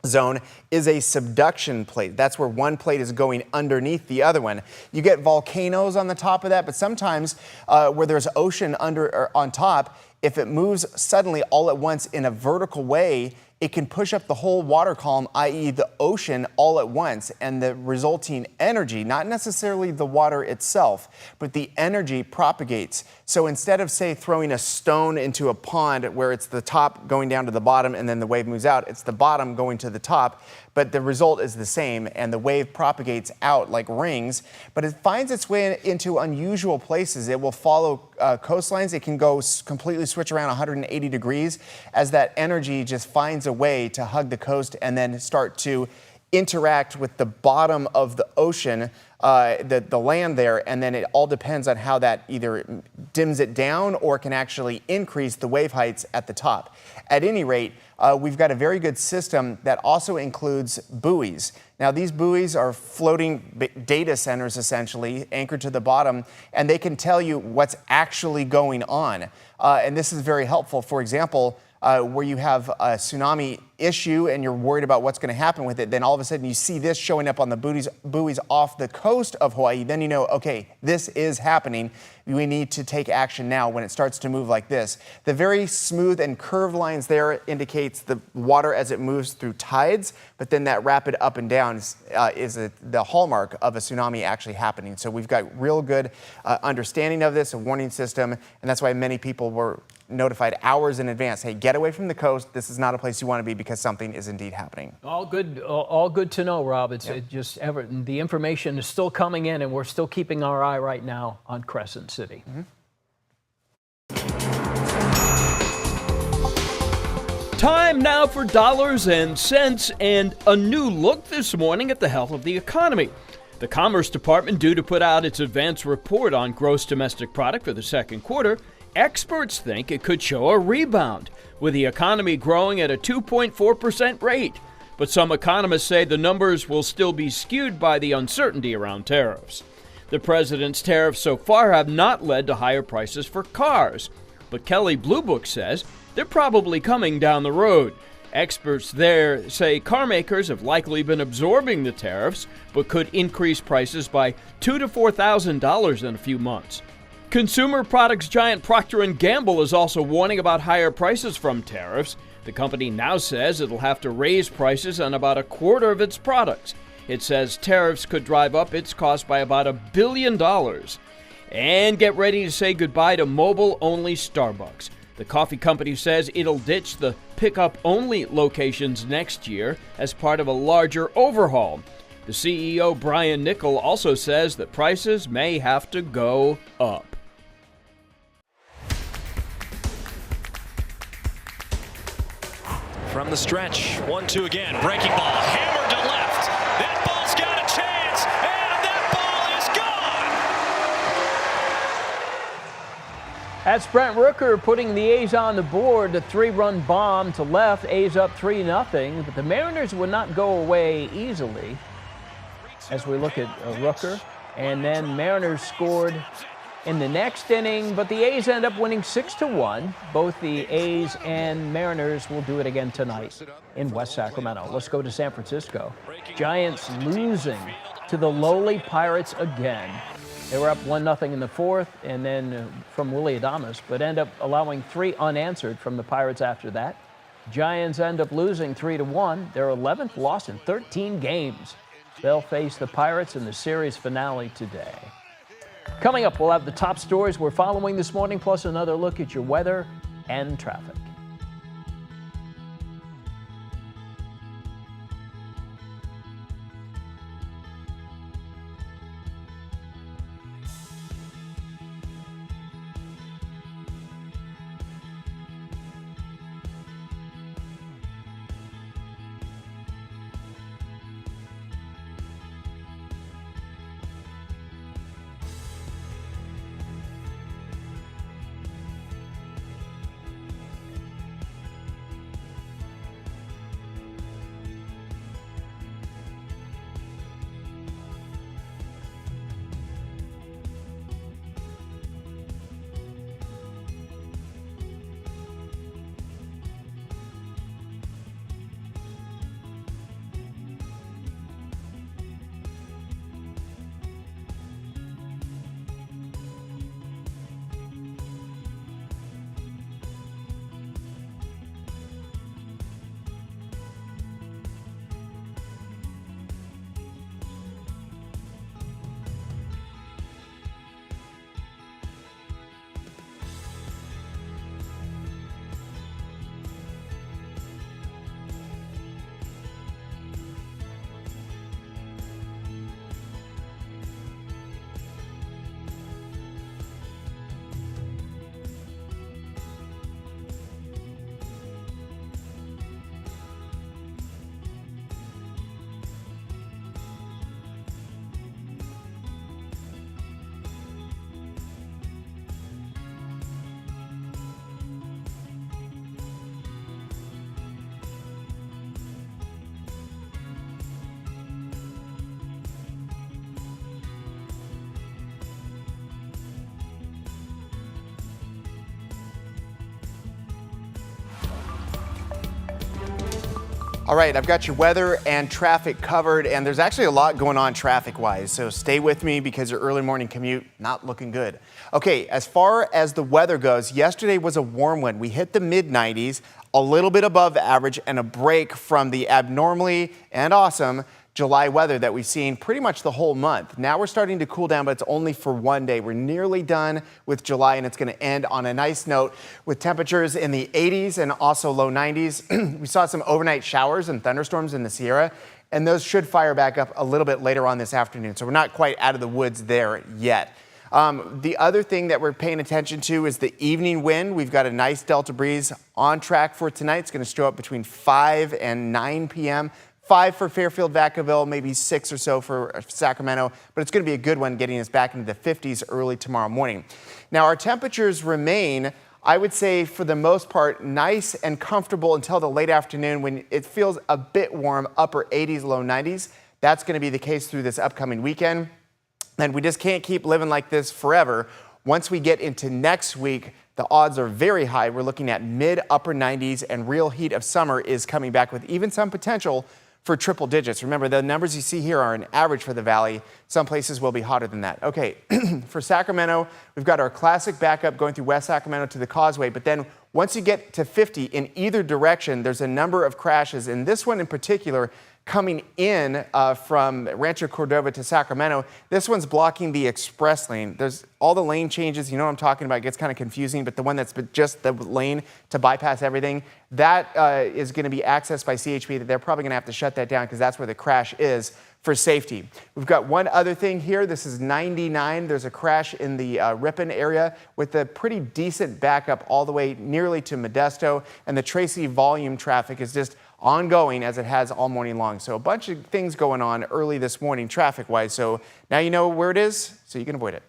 zone is a subduction plate. That's where one plate is going underneath the other one. You get volcanoes on the top of that, but sometimes where there's ocean under or on top, if it moves suddenly all at once in a vertical way, it can push up the whole water column, i.e. the ocean, all at once, and the resulting energy, not necessarily the water itself, but the energy propagates. So instead of, say, throwing a stone into a pond where it's the top going down to the bottom and then the wave moves out, it's the bottom going to the top, but the result is the same, and the wave propagates out like rings, but it finds its way into unusual places. It will follow coastlines. It can go completely switch around 180 degrees as that energy just finds a way to hug the coast and then start to interact with the bottom of the ocean, the land there, and then it all depends on how that either dims it down or can actually increase the wave heights at the top. At any rate, we've got a very good system that also includes buoys. Now, these buoys are floating data centers, essentially, anchored to the bottom, and they can tell you what's actually going on. And this is very helpful. For example, where you have a tsunami issue and you're worried about what's going to happen with it, then all of a sudden you see this showing up on the buoys off the coast of Hawaii, then you know, okay, this is happening. We need to take action now when it starts to move like this. The very smooth and curved lines there indicates the water as it moves through tides, but then that rapid up and down is the hallmark of a tsunami actually happening. So we've got real good understanding of this, a warning system, and that's why many people were notified hours in advance. Hey, get away from the coast. This is not a place you want to be because something is indeed happening. All good to know, Rob. It's the information is still coming in, and we're still keeping our eye right now on Crescent City. Time now for dollars and cents and a new look this morning at the health of the economy. The Commerce Department due to put out its advance report on gross domestic product for the second quarter. Experts think it could show a rebound, with the economy growing at a 2.4% rate. But some economists say the numbers will still be skewed by the uncertainty around tariffs. The president's tariffs so far have not led to higher prices for cars. But Kelley Blue Book says they're probably coming down the road. Experts there say car makers have likely been absorbing the tariffs, but could increase prices by $2,000 to $4,000 in a few months. Consumer products giant Procter & Gamble is also warning about higher prices from tariffs. The company now says it'll have to raise prices on about a quarter of its products. It says tariffs could drive up its cost by about $1 billion. And get ready to say goodbye to mobile-only Starbucks. The coffee company says it'll ditch the pickup-only locations next year as part of a larger overhaul. The CEO, Brian Niccol, also says that prices may have to go up. From the stretch, 1-2 again, breaking ball, hammered to left. That ball's got a chance, and that ball is gone. That's Brent Rooker putting the A's on the board. A 3-run bomb to left. A's up 3-0. But the Mariners would not go away easily as we look at Rooker. And then Mariners scored in the next inning, but the A's end up winning 6-1. Both the A's and Mariners will do it again tonight in West Sacramento. Let's go to San Francisco. Giants losing to the lowly Pirates again. They were up 1-0 in the fourth, and then from Willy Adames, but end up allowing 3 unanswered from the Pirates after that. Giants end up losing 3-1, their 11th loss in 13 games. They'll face the Pirates in the series finale today. Coming up, we'll have the top stories we're following this morning, plus another look at your weather and traffic. All right, I've got your weather and traffic covered, and there's actually a lot going on traffic-wise, so stay with me because your early morning commute not looking good. Okay, as far as the weather goes, yesterday was a warm one. We hit the mid-90s, a little bit above average, and a break from the abnormally and awesome July weather that we've seen pretty much the whole month. Now we're starting to cool down, but it's only for one day. We're nearly done with July, and it's going to end on a nice note with temperatures in the 80s and also low 90s. We saw some overnight showers and thunderstorms in the Sierra, and those should fire back up a little bit later on this afternoon. So we're not quite out of the woods there yet. The other thing that we're paying attention to is the evening wind. We've got a nice delta breeze on track for tonight. It's going to show up between 5 and 9 p.m. 5 for Fairfield, Vacaville, maybe 6 or so for Sacramento, but it's going to be a good one getting us back into the 50s early tomorrow morning. Now, our temperatures remain, I would say, for the most part, nice and comfortable until the late afternoon when it feels a bit warm, upper 80s, low 90s. That's going to be the case through this upcoming weekend. And we just can't keep living like this forever. Once we get into next week, the odds are very high. We're looking at mid-upper 90s, and real heat of summer is coming back with even some potential for triple digits. Remember, the numbers you see here are an average for the valley. Some places will be hotter than that. Okay, for Sacramento, we've got our classic backup going through West Sacramento to the Causeway, but then once you get to 50 in either direction, there's a number of crashes, and this one in particular coming in from Rancho Cordova to Sacramento. This one's blocking the express lane. There's all the lane changes. You know what I'm talking about. It gets kind of confusing, but the one that's just the lane to bypass everything, that is going to be accessed by CHP. They're probably going to have to shut that down because that's where the crash is for safety. We've got one other thing here. This is 99. There's a crash in the Ripon area with a pretty decent backup all the way nearly to Modesto, and the Tracy volume traffic is just ongoing as it has all morning long. So a bunch of things going on early this morning traffic-wise. So now you know where it is, so you can avoid it.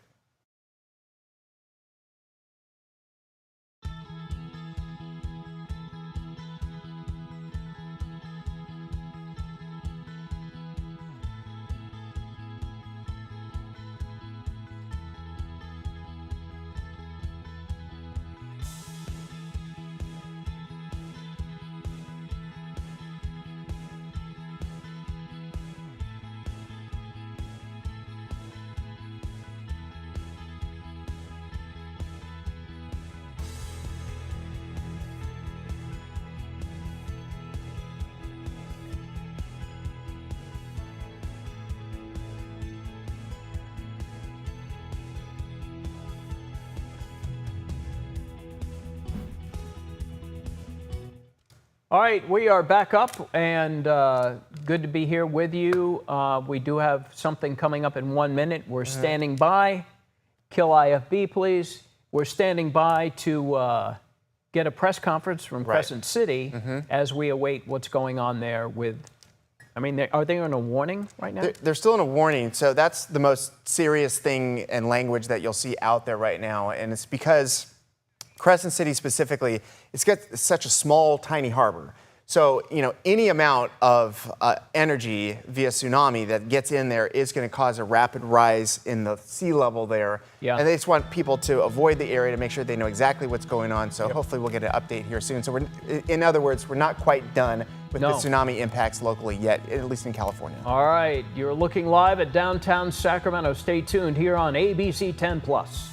All right, we are back up, and good to be here with you. We do have something coming up in 1 minute. We're standing by. Kill IFB, please. We're standing by to get a press conference from Crescent City as we await what's going on there with, I mean, are they on a warning right now? They're still in a warning, so that's the most serious thing and language that you'll see out there right now, and it's because Crescent City specifically, it's got such a small, tiny harbor. So, you know, any amount of energy via tsunami that gets in there is going to cause a rapid rise in the sea level there. Yeah. And they just want people to avoid the area to make sure they know exactly what's going on. So hopefully we'll get an update here soon. So we're, in other words, we're not quite done with the tsunami impacts locally yet, at least in California. All right, you're looking live at downtown Sacramento. Stay tuned here on ABC 10 Plus.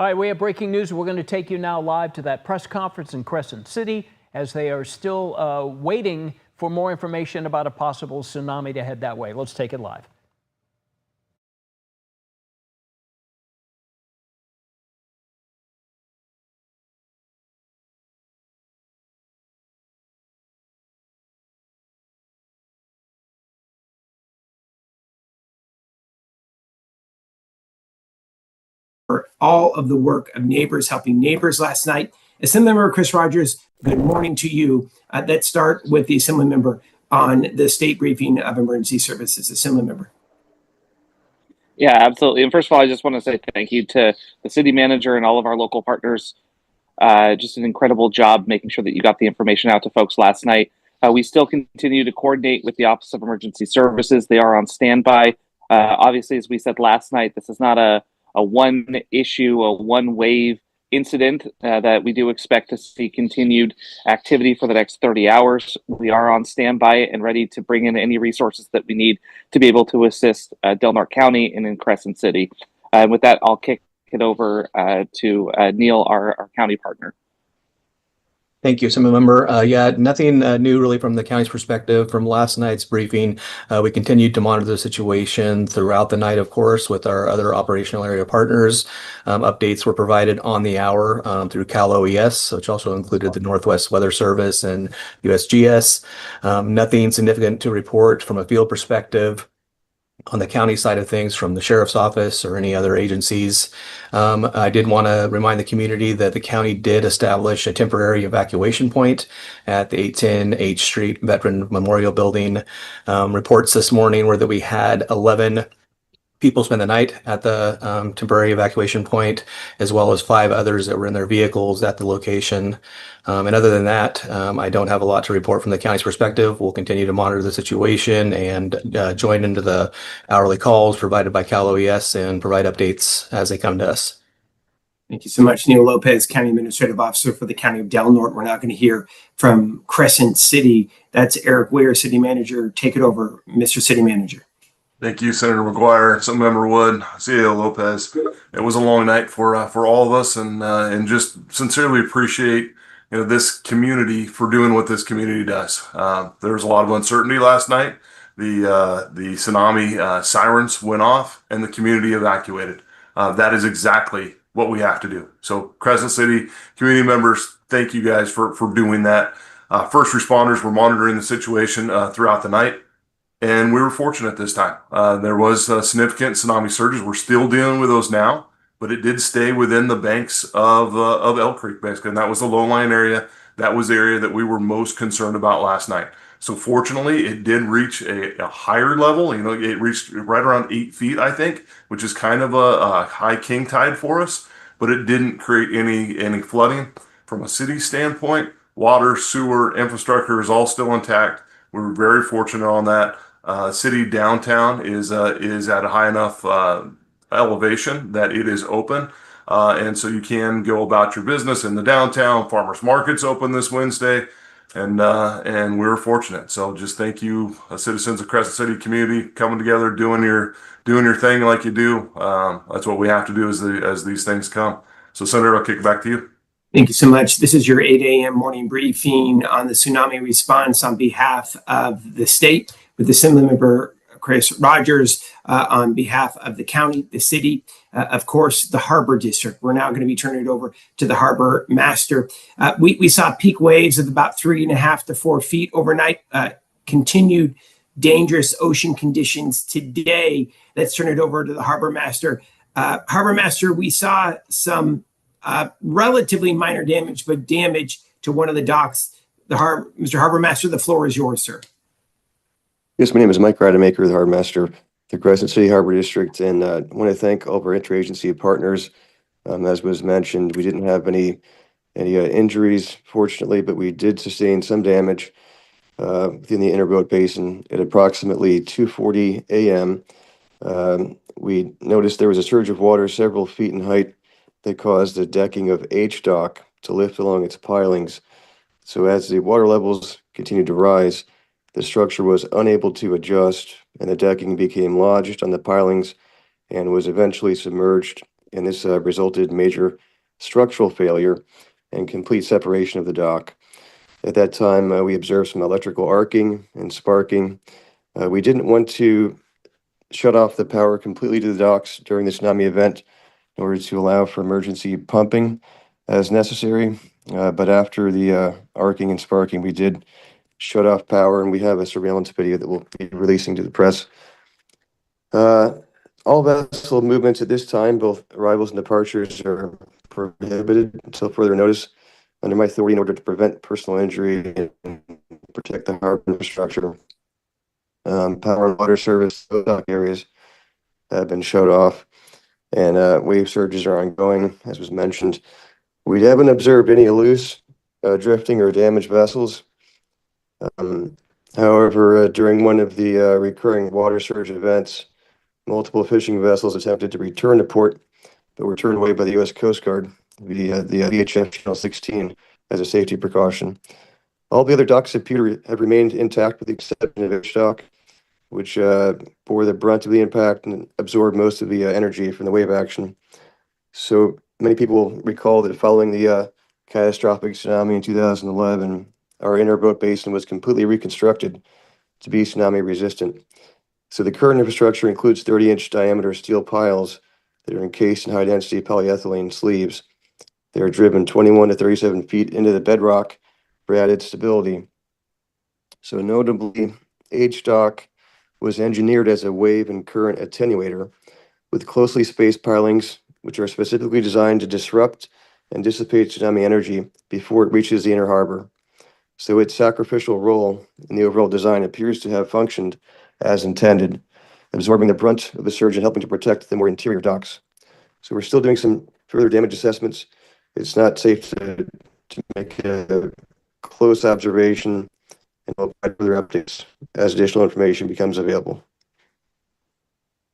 All right, we have breaking news. We're going to take you now live to that press conference in Crescent City as they are still waiting for more information about a possible tsunami to head that way. Let's take it live. All of the work of neighbors helping neighbors last night. Assemblymember Chris Rogers, good morning to you. Let's start with the Assemblymember on the state briefing of emergency services. Assemblymember. Yeah, absolutely. And first of all, I just want to say thank you to the city manager and all of our local partners. Just an incredible job making sure that you got the information out to folks last night. We still continue to coordinate with the Office of Emergency Services. They are on standby. Obviously, as we said last night, this is not a one issue, a one wave incident that we do expect to see continued activity for the next 30 hours. We are on standby and ready to bring in any resources that we need to be able to assist Del Norte County and in Crescent City. With that, I'll kick it over to Neil, our county partner. Thank you, Assemblymember. Yeah, nothing new really from the county's perspective from last night's briefing. We continued to monitor the situation throughout the night, of course, with our other operational area partners. Updates were provided on the hour through Cal OES, which also included the Northwest Weather Service and USGS. Nothing significant to report from a field perspective on the county side of things from the sheriff's office or any other agencies. I did want to remind the community that the county did establish a temporary evacuation point at the 810 H Street Veteran Memorial Building. Reports this morning were that we had 11 people spend the night at the temporary evacuation point, as well as 5 others that were in their vehicles at the location. And other than that, I don't have a lot to report from the county's perspective. We'll continue to monitor the situation and join into the hourly calls provided by Cal OES and provide updates as they come to us. Thank you so much, Neil Lopez, County Administrative Officer for the County of Del Norte. We're now going to hear from Crescent City. That's Eric Weir, City Manager. Take it over, Mr. City Manager. Thank you, Senator McGuire, Assemblymember Wood, CEO Lopez. It was a long night for all of us, and just sincerely appreciate this community for doing what this community does. There was a lot of uncertainty last night. The tsunami sirens went off, and the community evacuated. That is exactly what we have to do. So, Crescent City community members, thank you guys for doing that. First responders were monitoring the situation throughout the night. And we were fortunate this time. There was significant tsunami surges. We're still dealing with those now, but it did stay within the banks of Elk Creek, basically. And that was the low-lying area. That was the area that we were most concerned about last night. So fortunately, it did reach a higher level. It reached right around 8 feet, I think, which is kind of a high king tide for us. But it didn't create any flooding. From a city standpoint, water, sewer, infrastructure is all still intact. We were very fortunate on that. City downtown is at a high enough elevation that it is open, and so you can go about your business in the downtown. Farmers market's open this Wednesday, and we're fortunate. So just thank you, citizens of Crescent City community, coming together, doing your thing like you do. That's what we have to do as these things come. So Senator, I'll kick it back to you. Thank you so much. This is your 8 a.m. morning briefing on the tsunami response on behalf of the state with Assemblymember Chris Rogers on behalf of the county, the city, of course, the Harbor District. We're now going to be turning it over to the Harbor Master. We saw peak waves of about 3.5 to 4 feet overnight, continued dangerous ocean conditions today. Let's turn it over to the Harbor Master. Harbor Master, we saw some relatively minor damage, but damage to one of the docks. Mr. Harbor Master, the floor is yours, sir. Yes, my name is Mike Rademacher, the Harbor Master, the Crescent City Harbor District, and I want to thank all of our interagency partners. As was mentioned, we didn't have any injuries, fortunately, but we did sustain some damage within the Interboat Basin at approximately 2:40 a.m. We noticed there was a surge of water several feet in height that caused the decking of H dock to lift along its pilings. So as the water levels continued to rise, the structure was unable to adjust, and the decking became lodged on the pilings and was eventually submerged and this resulted in major structural failure and complete separation of the dock. At that time, we observed some electrical arcing and sparking. We didn't want to shut off the power completely to the docks during the tsunami event in order to allow for emergency pumping as necessary. But after the arcing and sparking, we did shut off power, and we have a surveillance video that we'll be releasing to the press. All vessel movements at this time, both arrivals and departures, are prohibited until further notice under my authority in order to prevent personal injury and protect the harbor infrastructure. Power and water service dock areas have been shut off, and wave surges are ongoing, as was mentioned. We haven't observed any loose, drifting, or damaged vessels. However, during one of the recurring water surge events, multiple fishing vessels attempted to return to port, but were turned away by the U.S. Coast Guard via the VHF Channel 16 as a safety precaution. All the other docks have remained intact with the exception of H dock, which bore the brunt of the impact and absorbed most of the energy from the wave action. So many people recall that following the catastrophic tsunami in 2011, our inner boat basin was completely reconstructed to be tsunami resistant. So the current infrastructure includes 30-inch diameter steel piles that are encased in high-density polyethylene sleeves. They are driven 21 to 37 feet into the bedrock for added stability. So notably, H-dock was engineered as a wave and current attenuator with closely spaced pilings, which are specifically designed to disrupt and dissipate tsunami energy before it reaches the inner harbor. So its sacrificial role in the overall design appears to have functioned as intended, absorbing the brunt of the surge and helping to protect the more interior docks. So we're still doing some further damage assessments. It's not safe to make a close observation, and we'll provide further updates as additional information becomes available.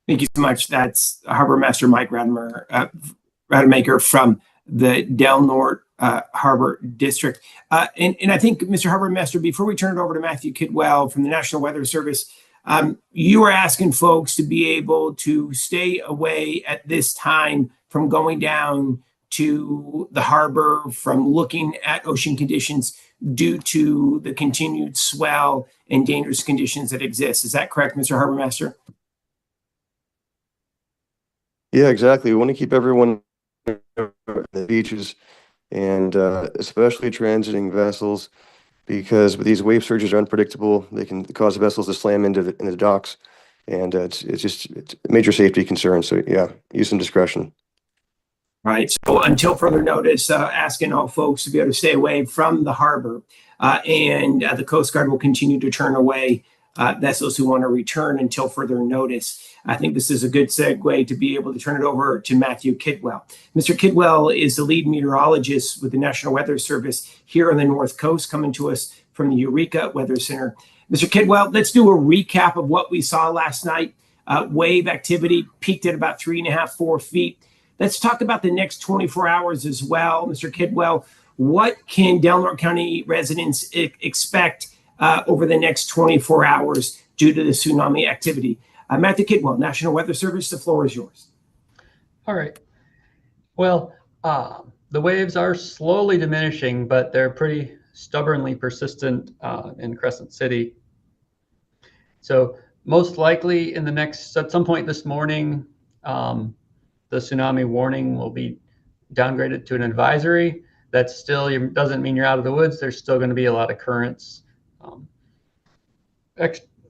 Thank you so much. That's Harbor Master Mike Rademacher from the Del Norte Harbor District. And I think, Mr. Harbor Master, before we turn it over to Matthew Kidwell from the National Weather Service, you were asking folks to be able to stay away at this time from going down to the harbor, from looking at ocean conditions due to the continued swell and dangerous conditions that exist. Is that correct, Mr. Harbor Master? Yeah, exactly. We want to keep everyone on the beaches, and especially transiting vessels, because these wave surges are unpredictable. They can cause vessels to slam into the docks, and it's a major safety concern. So yeah, use some discretion. Right. So until further notice, asking all folks to be able to stay away from the harbor, and the Coast Guard will continue to turn away vessels who want to return until further notice. I think this is a good segue to be able to turn it over to Matthew Kidwell. Mr. Kidwell is the lead meteorologist with the National Weather Service here on the North Coast, coming to us from the Eureka Weather Center. Mr. Kidwell, let's do a recap of what we saw last night. Wave activity peaked at about 3.5, 4 feet. Let's talk about the next 24 hours as well. Mr. Kidwell, what can Del Norte County residents expect over the next 24 hours due to the tsunami activity? Matthew Kidwell, National Weather Service, the floor is yours. All right. Well, the waves are slowly diminishing, but they're pretty stubbornly persistent in Crescent City. So most likely at some point this morning, the tsunami warning will be downgraded to an advisory. That still doesn't mean you're out of the woods. There's still going to be a lot of currents,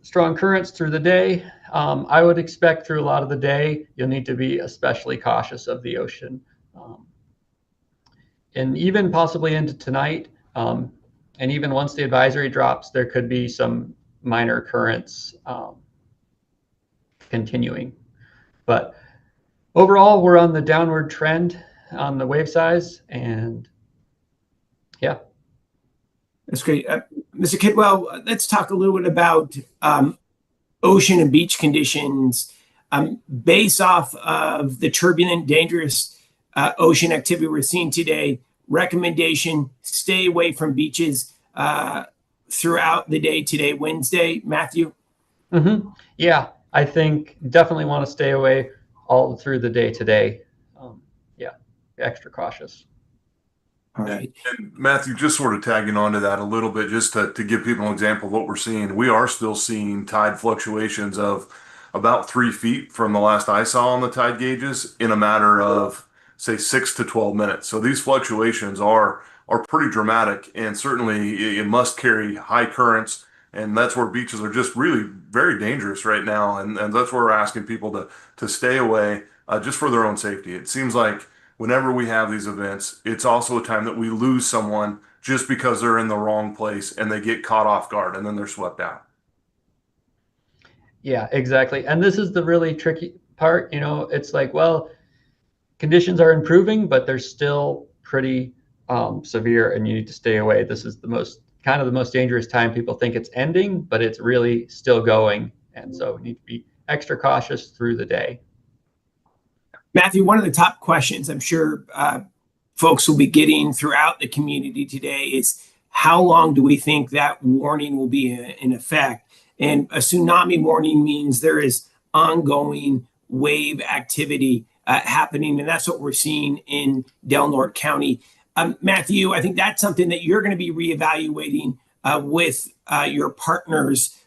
strong currents through the day. I would expect through a lot of the day, you'll need to be especially cautious of the ocean. And even possibly into tonight, and even once the advisory drops, there could be some minor currents continuing. But overall, we're on the downward trend on the wave size, and yeah. That's great. Mr. Kidwell, let's talk a little bit about ocean and beach conditions. Based off of the turbulent, dangerous ocean activity we're seeing today, recommendation, stay away from beaches throughout the day today, Wednesday. Matthew? Yeah, I think definitely want to stay away all through the day today. extra cautious. All right. And Matthew, just sort of tagging onto that a little bit, just to give people an example of what we're seeing. We are still seeing tide fluctuations of about 3 feet from the last I saw on the tide gauges in a matter of, say, 6 to 12 minutes. So these fluctuations are pretty dramatic, and certainly it must carry high currents. And that's where beaches are just really very dangerous right now. And that's where we're asking people to stay away just for their own safety. It seems like whenever we have these events, it's also a time that we lose someone just because they're in the wrong place and they get caught off guard and then they're swept out. Yeah, exactly. And this is the really tricky part. You know, it's like, well, conditions are improving, but they're still pretty severe, and you need to stay away. This is the most dangerous time. People think it's ending, but it's really still going. And so we need to be extra cautious through the day. Matthew, one of the top questions I'm sure folks will be getting throughout the community today is how long do we think that warning will be in effect? And a tsunami warning means there is ongoing wave activity happening, and that's what we're seeing in Del Norte County. Matthew, I think that's something that you're going to be reevaluating with your partners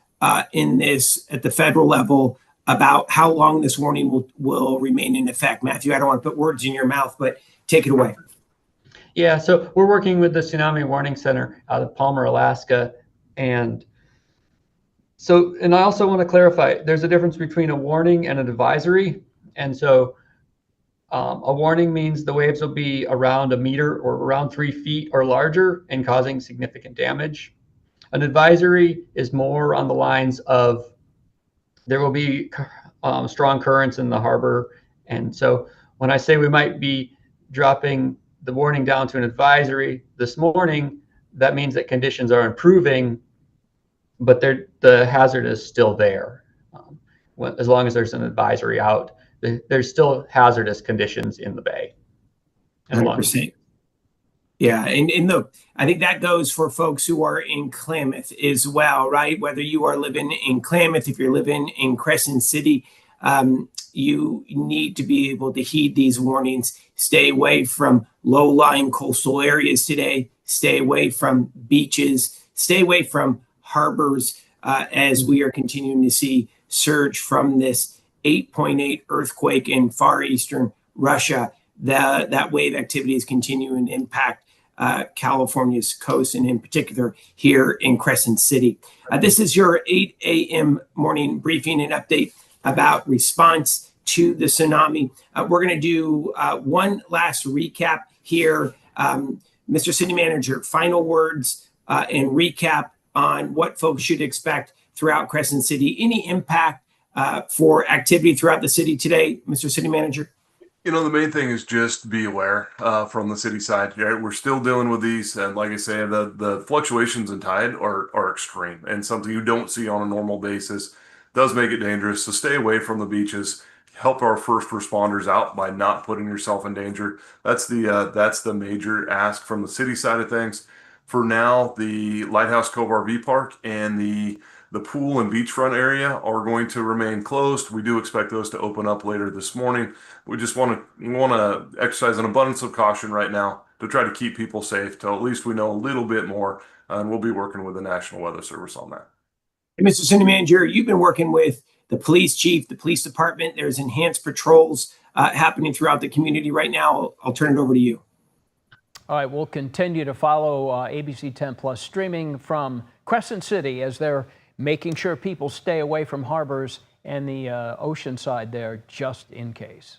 in this at the federal level about how long this warning will remain in effect. Matthew, I don't want to put words in your mouth, but take it away. Yeah, so we're working with the Tsunami Warning Center out of Palmer, Alaska. And I also want to clarify, there's a difference between a warning and an advisory. And so a warning means the waves will be around a meter or around 3 feet or larger and causing significant damage. An advisory is more on the lines of there will be strong currents in the harbor. And so when I say we might be dropping the warning down to an advisory this morning, that means that conditions are improving, but the hazard is still there. As long as there's an advisory out, there's still hazardous conditions in the bay. 100%. Yeah, and I think that goes for folks who are in Klamath as well, right? Whether you are living in Klamath, if you're living in Crescent City, you need to be able to heed these warnings. Stay away from low-lying coastal areas today. Stay away from beaches. Stay away from harbors as we are continuing to see surge from this 8.8 earthquake in far eastern Russia. That wave activity is continuing to impact California's coast, and in particular here in Crescent City. This is your 8 a.m. morning briefing and update about response to the tsunami. We're going to do one last recap here. Mr. City Manager, final words and recap on what folks should expect throughout Crescent City. Any impact for activity throughout the city today, Mr. City Manager? You know, the main thing is just be aware from the city side. Right? We're still dealing with these, and like I say, the fluctuations in tide are extreme and something you don't see on a normal basis. Does make it dangerous. So stay away from the beaches. Help our first responders out by not putting yourself in danger. That's the major ask from the city side of things. For now, the Lighthouse Cove RV Park and the pool and beachfront area are going to remain closed. We do expect those to open up later this morning. We just want to exercise an abundance of caution right now to try to keep people safe till at least we know a little bit more, and we'll be working with the National Weather Service on that. Hey, Mr. City Manager, you've been working with the police chief, the police department. There's enhanced patrols happening throughout the community right now. I'll turn it over to you. All right, we'll continue to follow ABC 10 Plus streaming from Crescent City as they're making sure people stay away from harbors and the ocean side there just in case.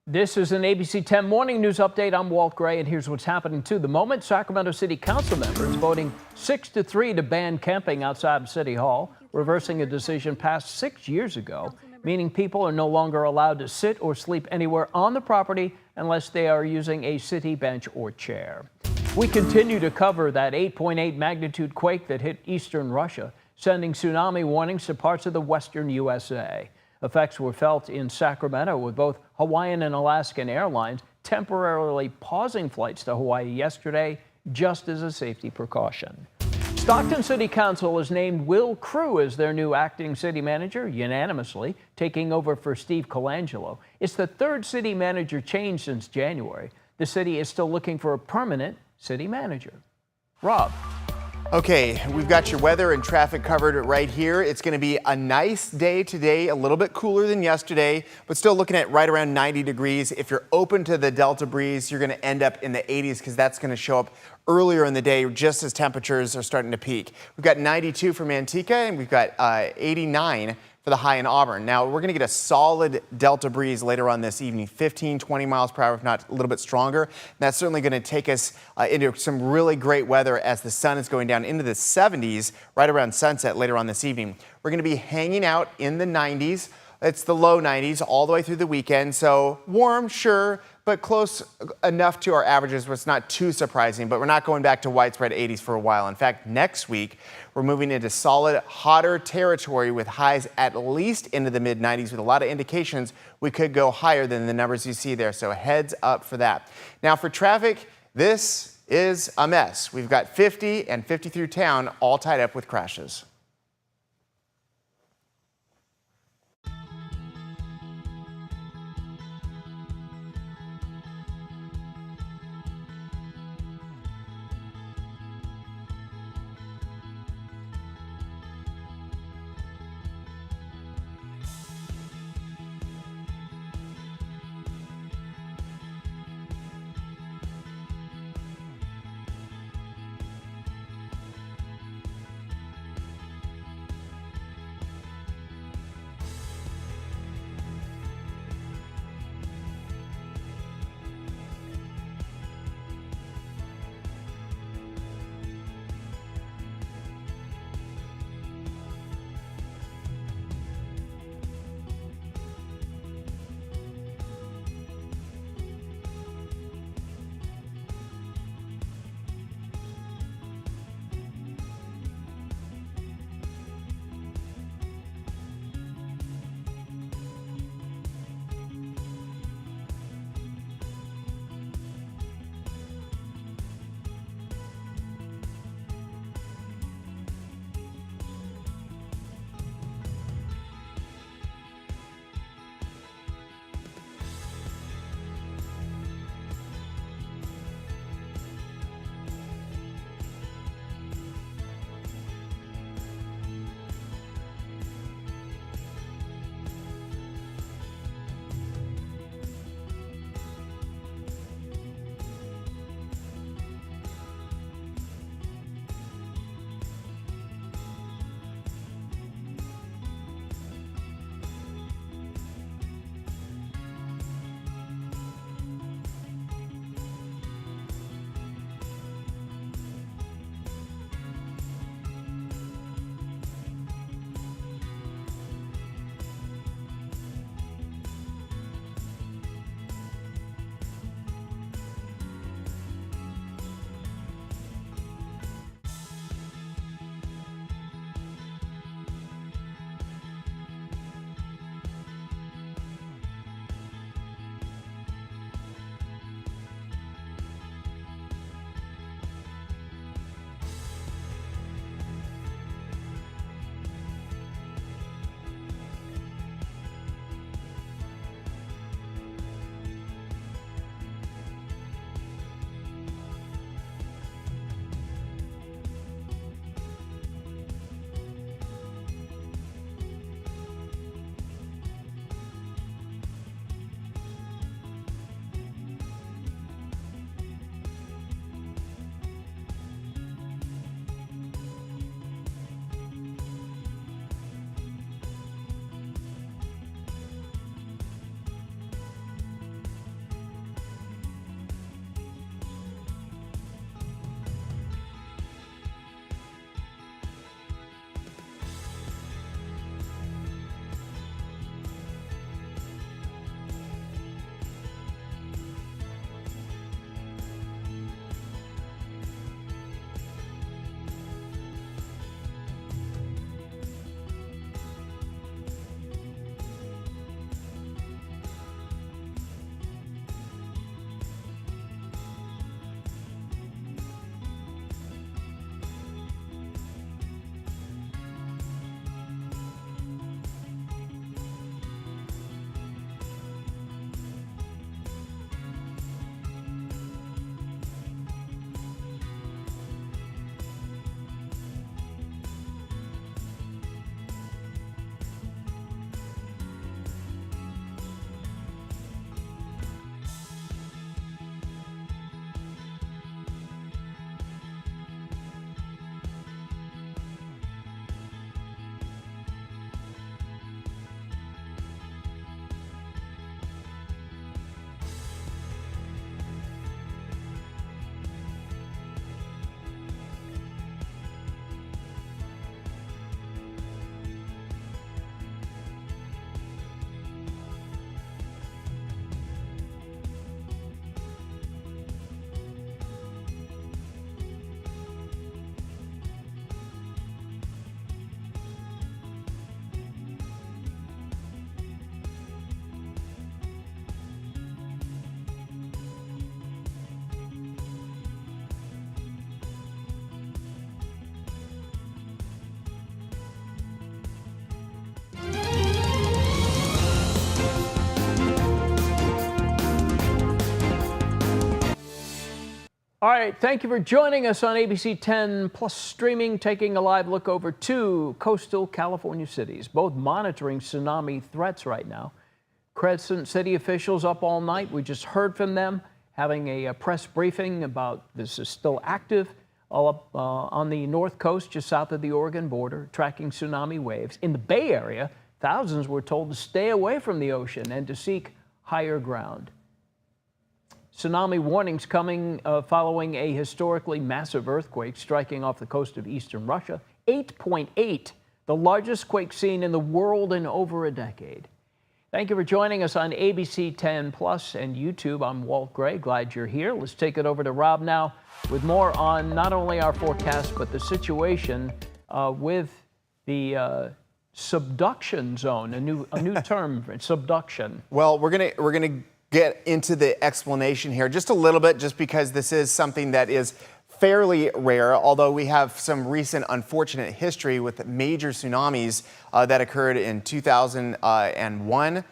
This is an ABC 10 Morning News Update. I'm Walt Gray, and here's what's happening to the moment. Sacramento City Council members voting 6-3 to ban camping outside of City Hall, reversing a decision passed 6 years ago, meaning people are no longer allowed to sit or sleep anywhere on the property unless they are using a city bench or chair. We continue to cover that 8.8 magnitude quake that hit eastern Russia, sending tsunami warnings to parts of the western USA. Effects were felt in Sacramento, with both Hawaiian and Alaskan Airlines temporarily pausing flights to Hawaii yesterday just as a safety precaution. Stockton City Council has named Will Crew as their new acting city manager, unanimously, taking over for Steve Colangelo. It's the third city manager change since January. The city is still looking for a permanent city manager. Rob. Okay, we've got your weather and traffic covered right here. It's going to be a nice day today, a little bit cooler than yesterday, but still looking at right around 90 degrees. If you're open to the Delta breeze, you're going to end up in the 80s because that's going to show up earlier in the day just as temperatures are starting to peak. We've got 92 for Manteca and we've got 89 for the high in Auburn. Now, we're going to get a solid Delta breeze later on this evening, 15, 20 miles per hour, if not a little bit stronger. And that's certainly going to take us into some really great weather as the sun is going down into the 70s right around sunset later on this evening. We're going to be hanging out in the 90s. It's the low 90s all the way through the weekend. So warm, sure, but close enough to our averages where it's not too surprising. But we're not going back to widespread 80s for a while. In fact, next week, we're moving into solid, hotter territory with highs at least into the mid 90s, with a lot of indications we could go higher than the numbers you see there. So heads up for that. Now for traffic, this is a mess. We've got 50 and 50 through town all tied up with crashes. All right, thank you for joining us on ABC 10 Plus streaming, taking a live look over 2 coastal California cities, both monitoring tsunami threats right now. Crescent City officials up all night. We just heard from them, having a press briefing about this is still active all up on the north coast, just south of the Oregon border, tracking tsunami waves. In the Bay Area, thousands were told to stay away from the ocean and to seek higher ground. Tsunami warnings coming following a historically massive earthquake striking off the coast of eastern Russia. 8.8, the largest quake seen in the world in over a decade. Thank you for joining us on ABC 10 Plus and YouTube. I'm Walt Gray. Glad you're here. Let's take it over to Rob now with more on not only our forecast, but the situation with the subduction zone, a new term, subduction. Well, we're gonna get into the explanation here just a little bit, just because this is something that is fairly rare, although we have some recent unfortunate history with major tsunamis that occurred in 2001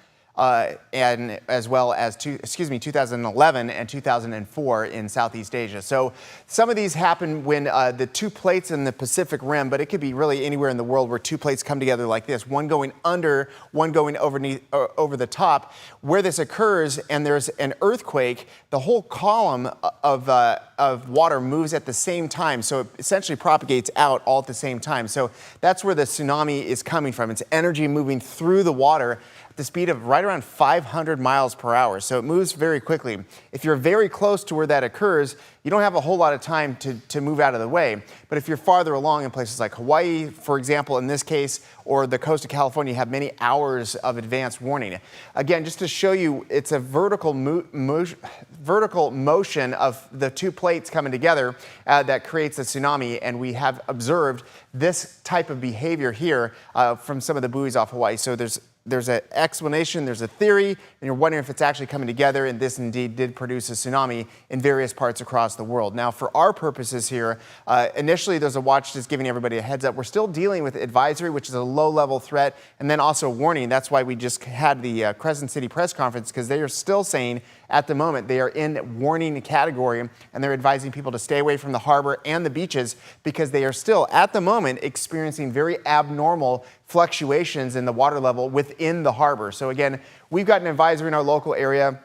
and as well as 2011 and 2004 in Southeast Asia. So some of these happen when the 2 plates in the Pacific Rim, but it could be really anywhere in the world where 2 plates come together like this, one going under, one going over the top. Where this occurs and there's an earthquake, the whole column of water moves at the same time. So it essentially propagates out all at the same time. So that's where the tsunami is coming from. It's energy moving through the water at the speed of right around 500 miles per hour. So it moves very quickly. If you're very close to where that occurs, you don't have a whole lot of time to move out of the way. But if you're farther along in places like Hawaii, for example, in this case, or the coast of California, you have many hours of advance warning. Again, just to show you, it's a vertical motion of the 2 plates coming together that creates a tsunami. And we have observed this type of behavior here from some of the buoys off Hawaii. So there's an explanation, there's a theory, and you're wondering if it's actually coming together, and this indeed did produce a tsunami in various parts across the world. Now, for our purposes here, initially there's a watch just giving everybody a heads up. We're still dealing with advisory, which is a low-level threat, and then also warning. That's why we just had the Crescent City press conference, because they are still saying at the moment they are in warning category, and they're advising people to stay away from the harbor and the beaches because they are still, at the moment, experiencing very abnormal fluctuations in the water level within the harbor. So again, we've got an advisory in our local area.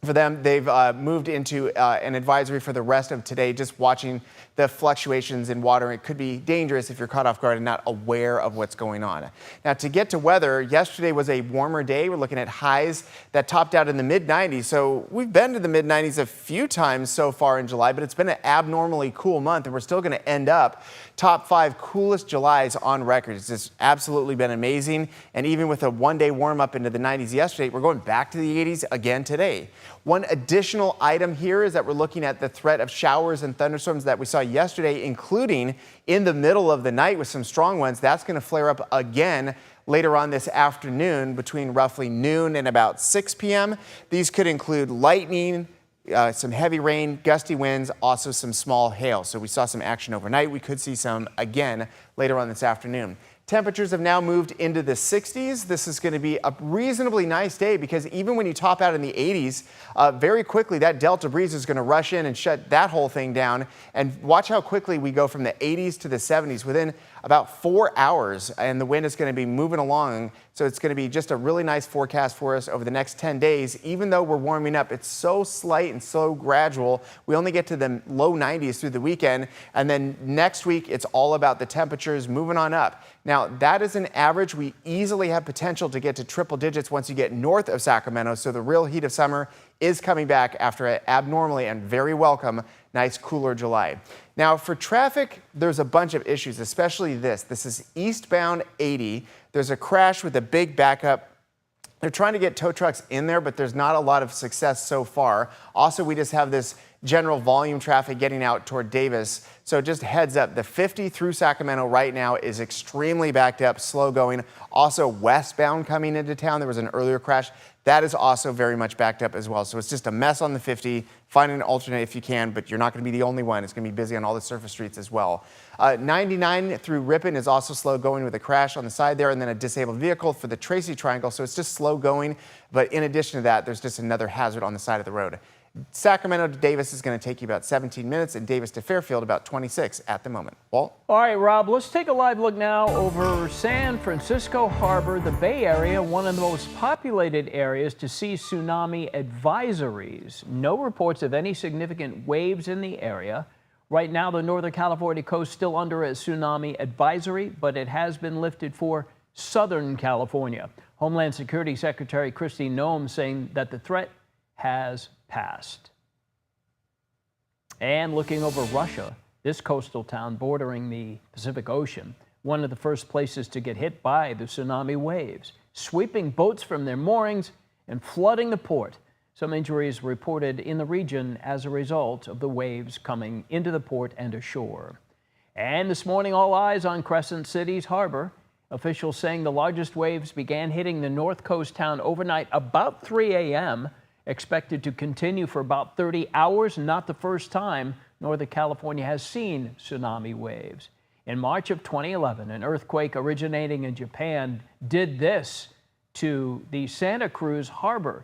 For them, they've moved into an advisory for the rest of today, just watching the fluctuations in water. It could be dangerous if you're caught off guard and not aware of what's going on. Now, to get to weather, yesterday was a warmer day. We're looking at highs that topped out in the mid-90s. So we've been to the mid-90s a few times so far in July, but it's been an abnormally cool month, and we're still going to end up top 5 coolest Julys on record. It's just absolutely been amazing. And even with a one-day warm-up into the 90s yesterday, we're going back to the 80s again today. One additional item here is that we're looking at the threat of showers and thunderstorms that we saw yesterday, including in the middle of the night with some strong ones. That's going to flare up again later on this afternoon between roughly noon and about 6 p.m. These could include lightning, some heavy rain, gusty winds, also some small hail. So we saw some action overnight. We could see some again later on this afternoon. Temperatures have now moved into the 60s. This is going to be a reasonably nice day because even when you top out in the 80s, very quickly that Delta breeze is going to rush in and shut that whole thing down. And watch how quickly we go from the 80s to the 70s within about 4 hours, and the wind is going to be moving along. So it's going to be just a really nice forecast for us over the next 10 days. Even though we're warming up, it's so slight and so gradual. We only get to the low 90s through the weekend. And then next week, it's all about the temperatures moving on up. Now, that is an average. We easily have potential to get to triple digits once you get north of Sacramento. So the real heat of summer is coming back after an abnormally and very welcome nice cooler July. Now, for traffic, there's a bunch of issues, especially this. This is eastbound 80. There's a crash with a big backup. They're trying to get tow trucks in there, but there's not a lot of success so far. Also, we just have this general volume traffic getting out toward Davis. So just heads up, the 50 through Sacramento right now is extremely backed up, slow going. Also westbound coming into town, there was an earlier crash. That is also very much backed up as well. So it's just a mess on the 50. Find an alternate if you can, but you're not going to be the only one. It's going to be busy on all the surface streets as well. 99 through Ripon is also slow going with a crash on the side there and then a disabled vehicle for the Tracy Triangle. So it's just slow going. But in addition to that, there's just another hazard on the side of the road. Sacramento to Davis is going to take you about 17 minutes, and Davis to Fairfield about 26 at the moment. Walt? All right, Rob, let's take a live look now over San Francisco Harbor, the Bay Area, one of the most populated areas to see tsunami advisories. No reports of any significant waves in the area. Right now, the Northern California coast still under a tsunami advisory, but it has been lifted for Southern California. Homeland Security Secretary Kristi Noem saying that the threat has passed. And looking over Russia, this coastal town bordering the Pacific Ocean, one of the first places to get hit by the tsunami waves, sweeping boats from their moorings and flooding the port. Some injuries reported in the region as a result of the waves coming into the port and ashore. And this morning, all eyes on Crescent City's harbor. Officials saying the largest waves began hitting the north coast town overnight about 3 a.m., expected to continue for about 30 hours. Not the first time Northern California has seen tsunami waves. In March of 2011, an earthquake originating in Japan did this to the Santa Cruz harbor.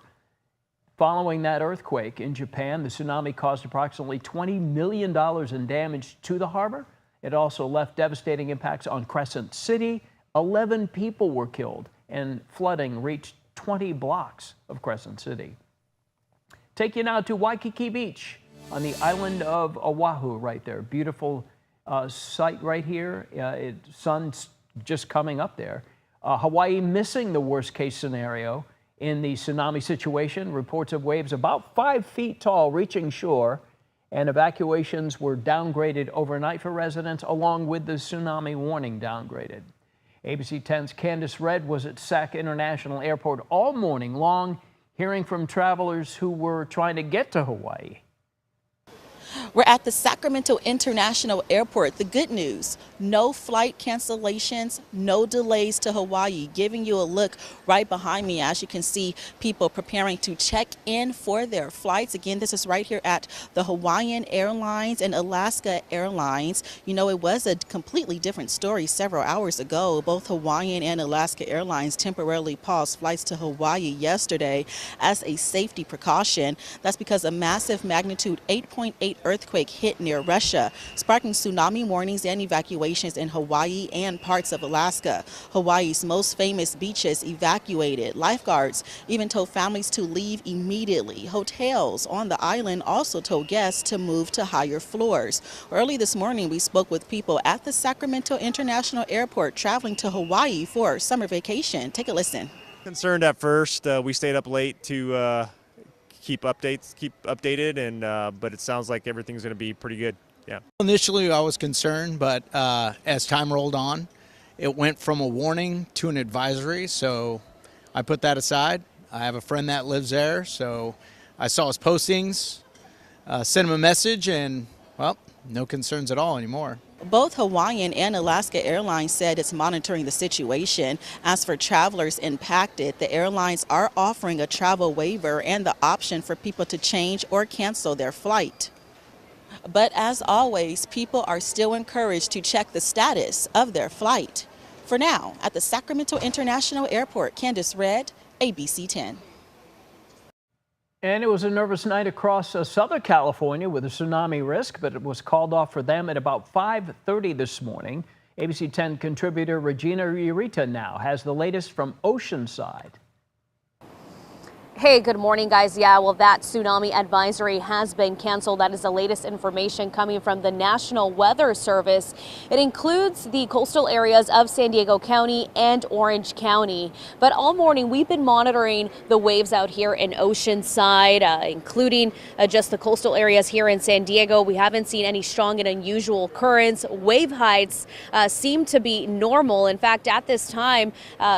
Following that earthquake in Japan, the tsunami caused approximately $20 million in damage to the harbor. It also left devastating impacts on Crescent City. 11 people were killed, and flooding reached 20 blocks of Crescent City. Take you now to Waikiki Beach on the island of Oahu right there. Beautiful site right here. Sun's just coming up there. Hawaii missing the worst case scenario in the tsunami situation. Reports of waves about 5 feet tall reaching shore, and evacuations were downgraded overnight for residents, along with the tsunami warning downgraded. ABC 10's Candace Redd was at Sac International Airport all morning long, hearing from travelers who were trying to get to Hawaii. We're at the Sacramento International Airport. The good news, no flight cancellations, no delays to Hawaii. Giving you a look right behind me, as you can see, people preparing to check in for their flights. Again, this is right here at the Hawaiian Airlines and Alaska Airlines. You know, it was a completely different story several hours ago. Both Hawaiian and Alaska Airlines temporarily paused flights to Hawaii yesterday as a safety precaution. That's because a massive magnitude 8.8 earthquake hit near Russia, sparking tsunami warnings and evacuations in Hawaii and parts of Alaska. Hawaii's most famous beaches evacuated. Lifeguards even told families to leave immediately. Hotels on the island also told guests to move to higher floors. Early this morning, we spoke with people at the Sacramento International Airport traveling to Hawaii for summer vacation. Take a listen. Concerned at first. We stayed up late to keep updated, and but it sounds like everything's going to be pretty good. Yeah. Initially, I was concerned, but as time rolled on, it went from a warning to an advisory. So I put that aside. I have a friend that lives there, so I saw his postings, sent him a message, and well, no concerns at all anymore. Both Hawaiian and Alaska Airlines said it's monitoring the situation. As for travelers impacted, the airlines are offering a travel waiver and the option for people to change or cancel their flight. But as always, people are still encouraged to check the status of their flight. For now, at the Sacramento International Airport, Candace Redd, ABC 10. And it was a nervous night across Southern California with a tsunami risk, but it was called off for them at about 5:30 this morning. ABC 10 contributor Regina Urita now has the latest from Oceanside. Hey, good morning, guys. Yeah, well, that tsunami advisory has been canceled. That is the latest information coming from the National Weather Service. It includes the coastal areas of San Diego County and Orange County. But all morning, we've been monitoring the waves out here in Oceanside, including just the coastal areas here in San Diego. We haven't seen any strong and unusual currents. Wave heights seem to be normal. In fact, at this time,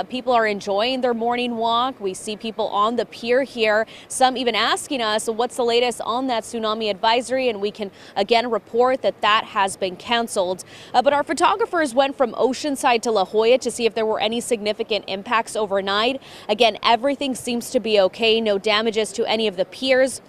people are enjoying their morning walk. We see people on the pier here, some even asking us what's the latest on that tsunami advisory, and we can again report that that has been canceled. But our photographers went from Oceanside to La Jolla to see if there were any significant impacts overnight. Again, everything seems to be okay. No damages to any of the piers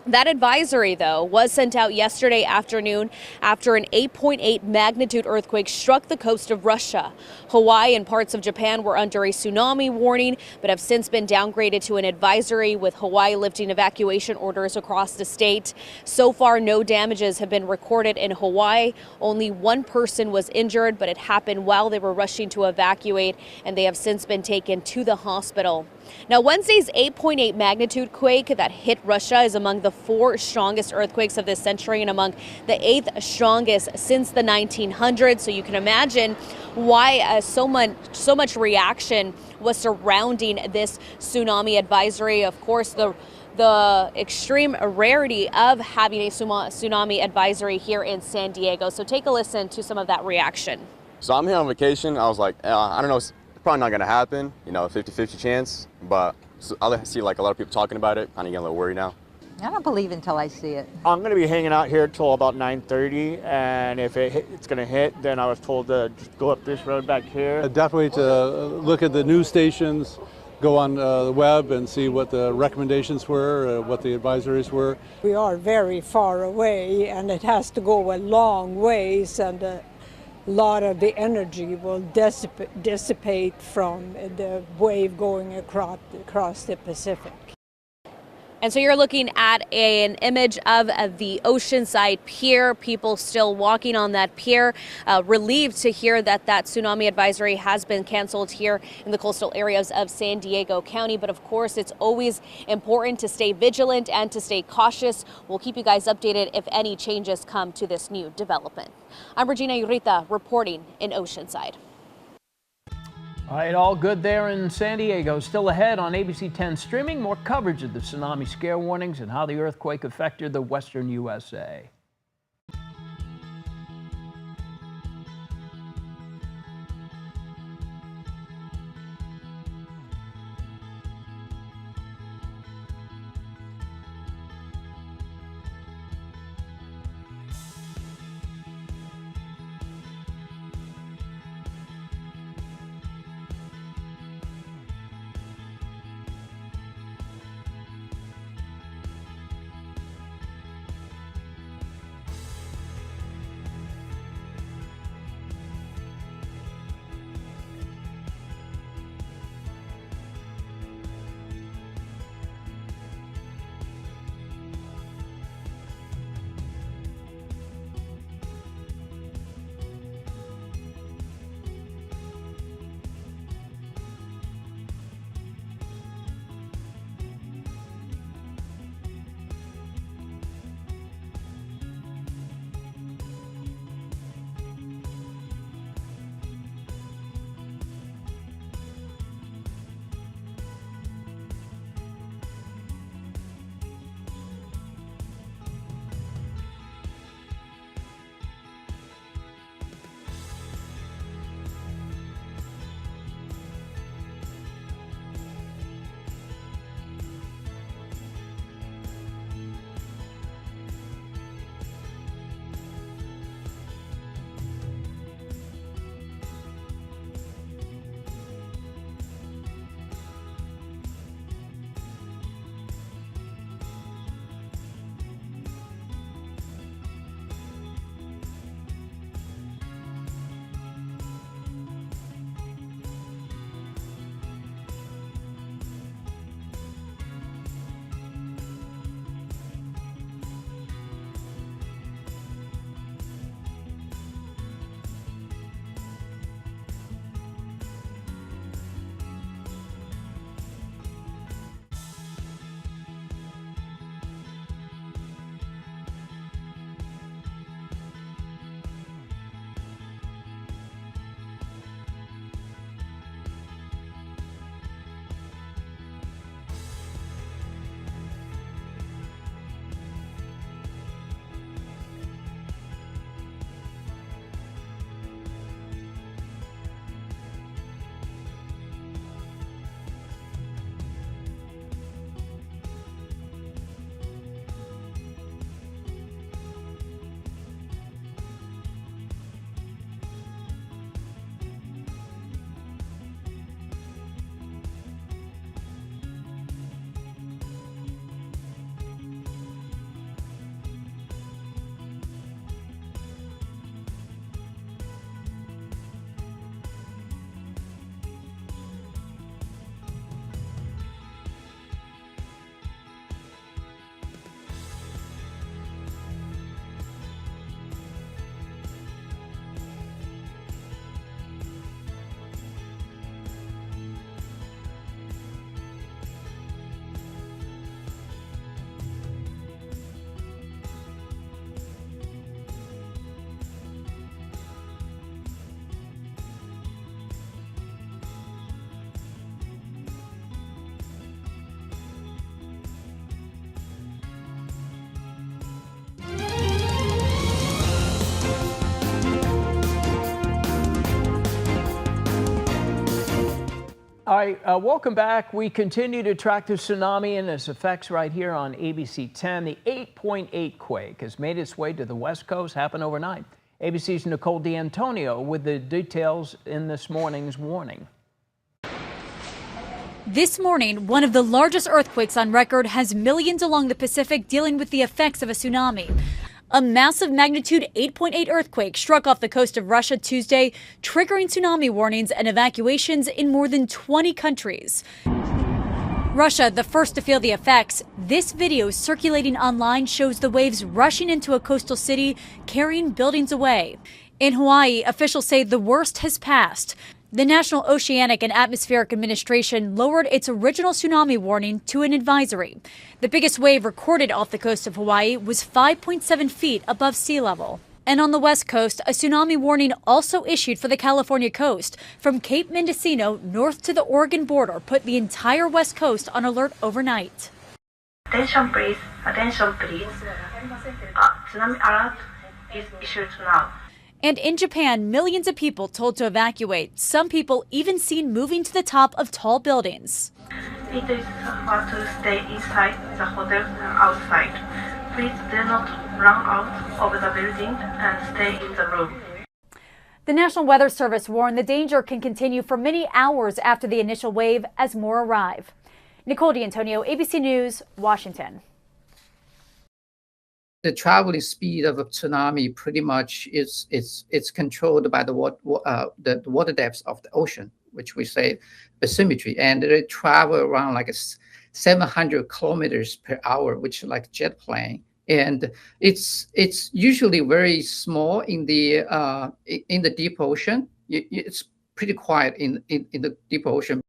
That advisory, though, was sent out yesterday afternoon after an 8.8 magnitude earthquake struck the coast of Russia. Hawaii and parts of Japan were under a tsunami warning, but have since been downgraded to an advisory, with Hawaii lifting evacuation orders across the state. So far, no damages have been recorded in Hawaii. Only one person was injured, but it happened while they were rushing to evacuate, and they have since been taken to the hospital. Now, Wednesday's 8.8 magnitude quake that hit Russia is among the 4 strongest earthquakes of this century and among the 8th strongest since the 1900s. So you can imagine why so much reaction was surrounding this tsunami advisory. Of course, the extreme rarity of having a tsunami advisory here in San Diego. So take a listen to some of that reaction. So I'm here on vacation. I was like, I don't know. Probably not gonna happen, 50-50 chance, but I see like a lot of people talking about it, kind of getting a little worried now. I don't believe until I see it. I'm gonna be hanging out here till about 9:30, and if it's gonna hit, then I was told to just go up this road back here. Definitely to look at the news stations, go on the web and see what the recommendations were, what the advisories were. We are very far away, and it has to go a long ways, and a lot of the energy will dissipate from the wave going across the Pacific. And so you're looking at an image of the Oceanside Pier, people still walking on that pier, relieved to hear that that tsunami advisory has been canceled here in the coastal areas of San Diego County. But of course, it's always important to stay vigilant and to stay cautious. We'll keep you guys updated if any changes come to this new development. I'm Regina Urita reporting in Oceanside. All right, all good there in San Diego. Still ahead on ABC10 streaming, more coverage of the tsunami scare warnings and how the earthquake affected the western USA. All right, welcome back. We continue to track the tsunami and its effects right here on ABC10. The 8.8 quake has made its way to the West Coast, happened overnight. ABC's Nicole D'Antonio with the details in this morning's warning. This morning, one of the largest earthquakes on record has millions along the Pacific dealing with the effects of a tsunami. A massive magnitude 8.8 earthquake struck off the coast of Russia Tuesday, triggering tsunami warnings and evacuations in more than 20 countries. Russia, the first to feel the effects. This video circulating online shows the waves rushing into a coastal city, carrying buildings away. In Hawaii, officials say the worst has passed. The National Oceanic and Atmospheric Administration lowered its original tsunami warning to an advisory. The biggest wave recorded off the coast of Hawaii was 5.7 feet above sea level. And on the West Coast, a tsunami warning also issued for the California coast. From Cape Mendocino north to the Oregon border put the entire West Coast on alert overnight. Attention please, attention please. Tsunami alert is issued now. And in Japan, millions of people told to evacuate. Some people even seen moving to the top of tall buildings. It is hard to stay inside the hotel and outside. Please do not run out of the building and stay in the room. The National Weather Service warned the danger can continue for many hours after the initial wave as more arrive. Nicole D'Antonio, ABC News, Washington. The traveling speed of a tsunami pretty much is controlled by the water depths of the ocean, which we say bathymetry, and they travel around like 700 kilometers per hour, which is like jet plane. And it's usually very small in the deep ocean. It's pretty quiet in the deep ocean.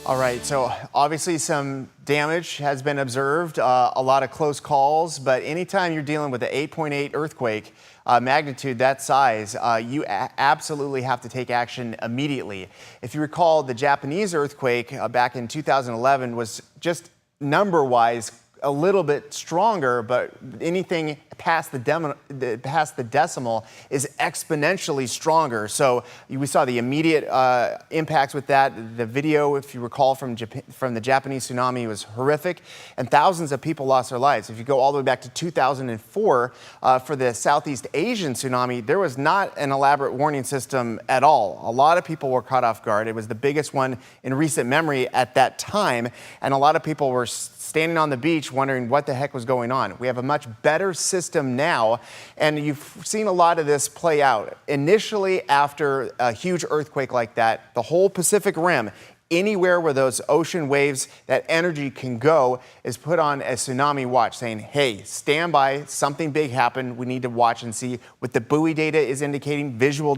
All right, so obviously some damage has been observed, a lot of close calls, but anytime you're dealing with an 8.8 earthquake magnitude that size, you absolutely have to take action immediately. If you recall, the Japanese earthquake back in 2011 was just number-wise a little bit stronger, but anything past the decimal is exponentially stronger. So we saw the immediate impacts with that. The video, if you recall, from the Japanese tsunami was horrific, and thousands of people lost their lives. If you go all the way back to 2004, for the Southeast Asian tsunami, there was not an elaborate warning system at all. A lot of people were caught off guard. It was the biggest one in recent memory at that time, and a lot of people were standing on the beach wondering what the heck was going on. We have a much better system now, and you've seen a lot of this play out. Initially, after a huge earthquake like that, the whole Pacific Rim, anywhere where those ocean waves, that energy can go, is put on a tsunami watch saying, hey, stand by, something big happened, we need to watch and see what the buoy data is indicating, visual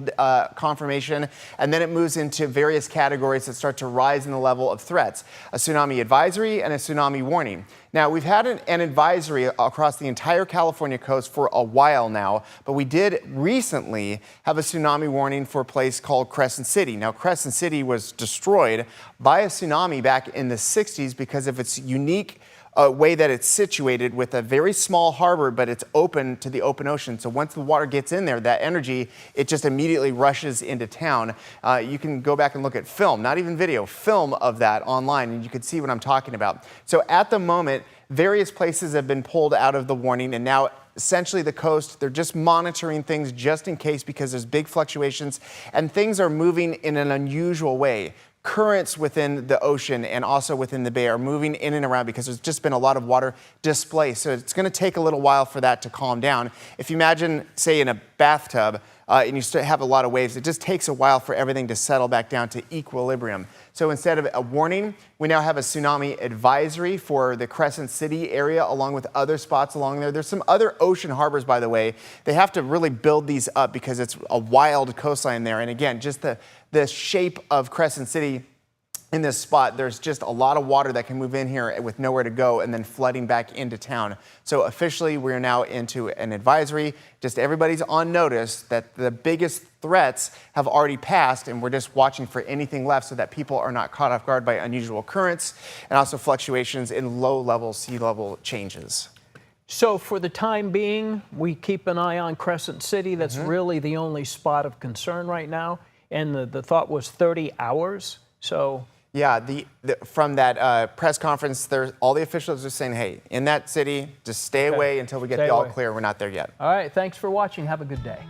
confirmation, and then it moves into various categories that start to rise in the level of threats, a tsunami advisory and a tsunami warning. Now, we've had an advisory across the entire California coast for a while now, but we did recently have a tsunami warning for a place called Crescent City. Now, Crescent City was destroyed by a tsunami back in the 60s because of its unique way that it's situated with a very small harbor, but it's open to the open ocean. So once the water gets in there, that energy, it just immediately rushes into town. You can go back and look at film, not even video, film of that online, and you can see what I'm talking about. So at the moment, various places have been pulled out of the warning, and now essentially the coast, they're just monitoring things just in case because there's big fluctuations and things are moving in an unusual way. Currents within the ocean and also within the bay are moving in and around because there's just been a lot of water displaced. So it's going to take a little while for that to calm down. If you imagine, say, in a bathtub and you still have a lot of waves, it just takes a while for everything to settle back down to equilibrium. So instead of a warning, we now have a tsunami advisory for the Crescent City area along with other spots along there. There's some other ocean harbors, by the way. They have to really build these up because it's a wild coastline there. And again, just the shape of Crescent City in this spot, there's just a lot of water that can move in here with nowhere to go and then flooding back into town. So officially, we're now into an advisory. Just everybody's on notice that the biggest threats have already passed, and we're just watching for anything left so that people are not caught off guard by unusual currents and also fluctuations in low-level sea level changes. So for the time being, we keep an eye on Crescent City. That's really the only spot of concern right now. and the thought was 30 hours. So yeah, from that press conference, all the officials are saying, hey, in that city, just stay away until we get the all clear. We're not there yet. All right, thanks for watching. Have a good day.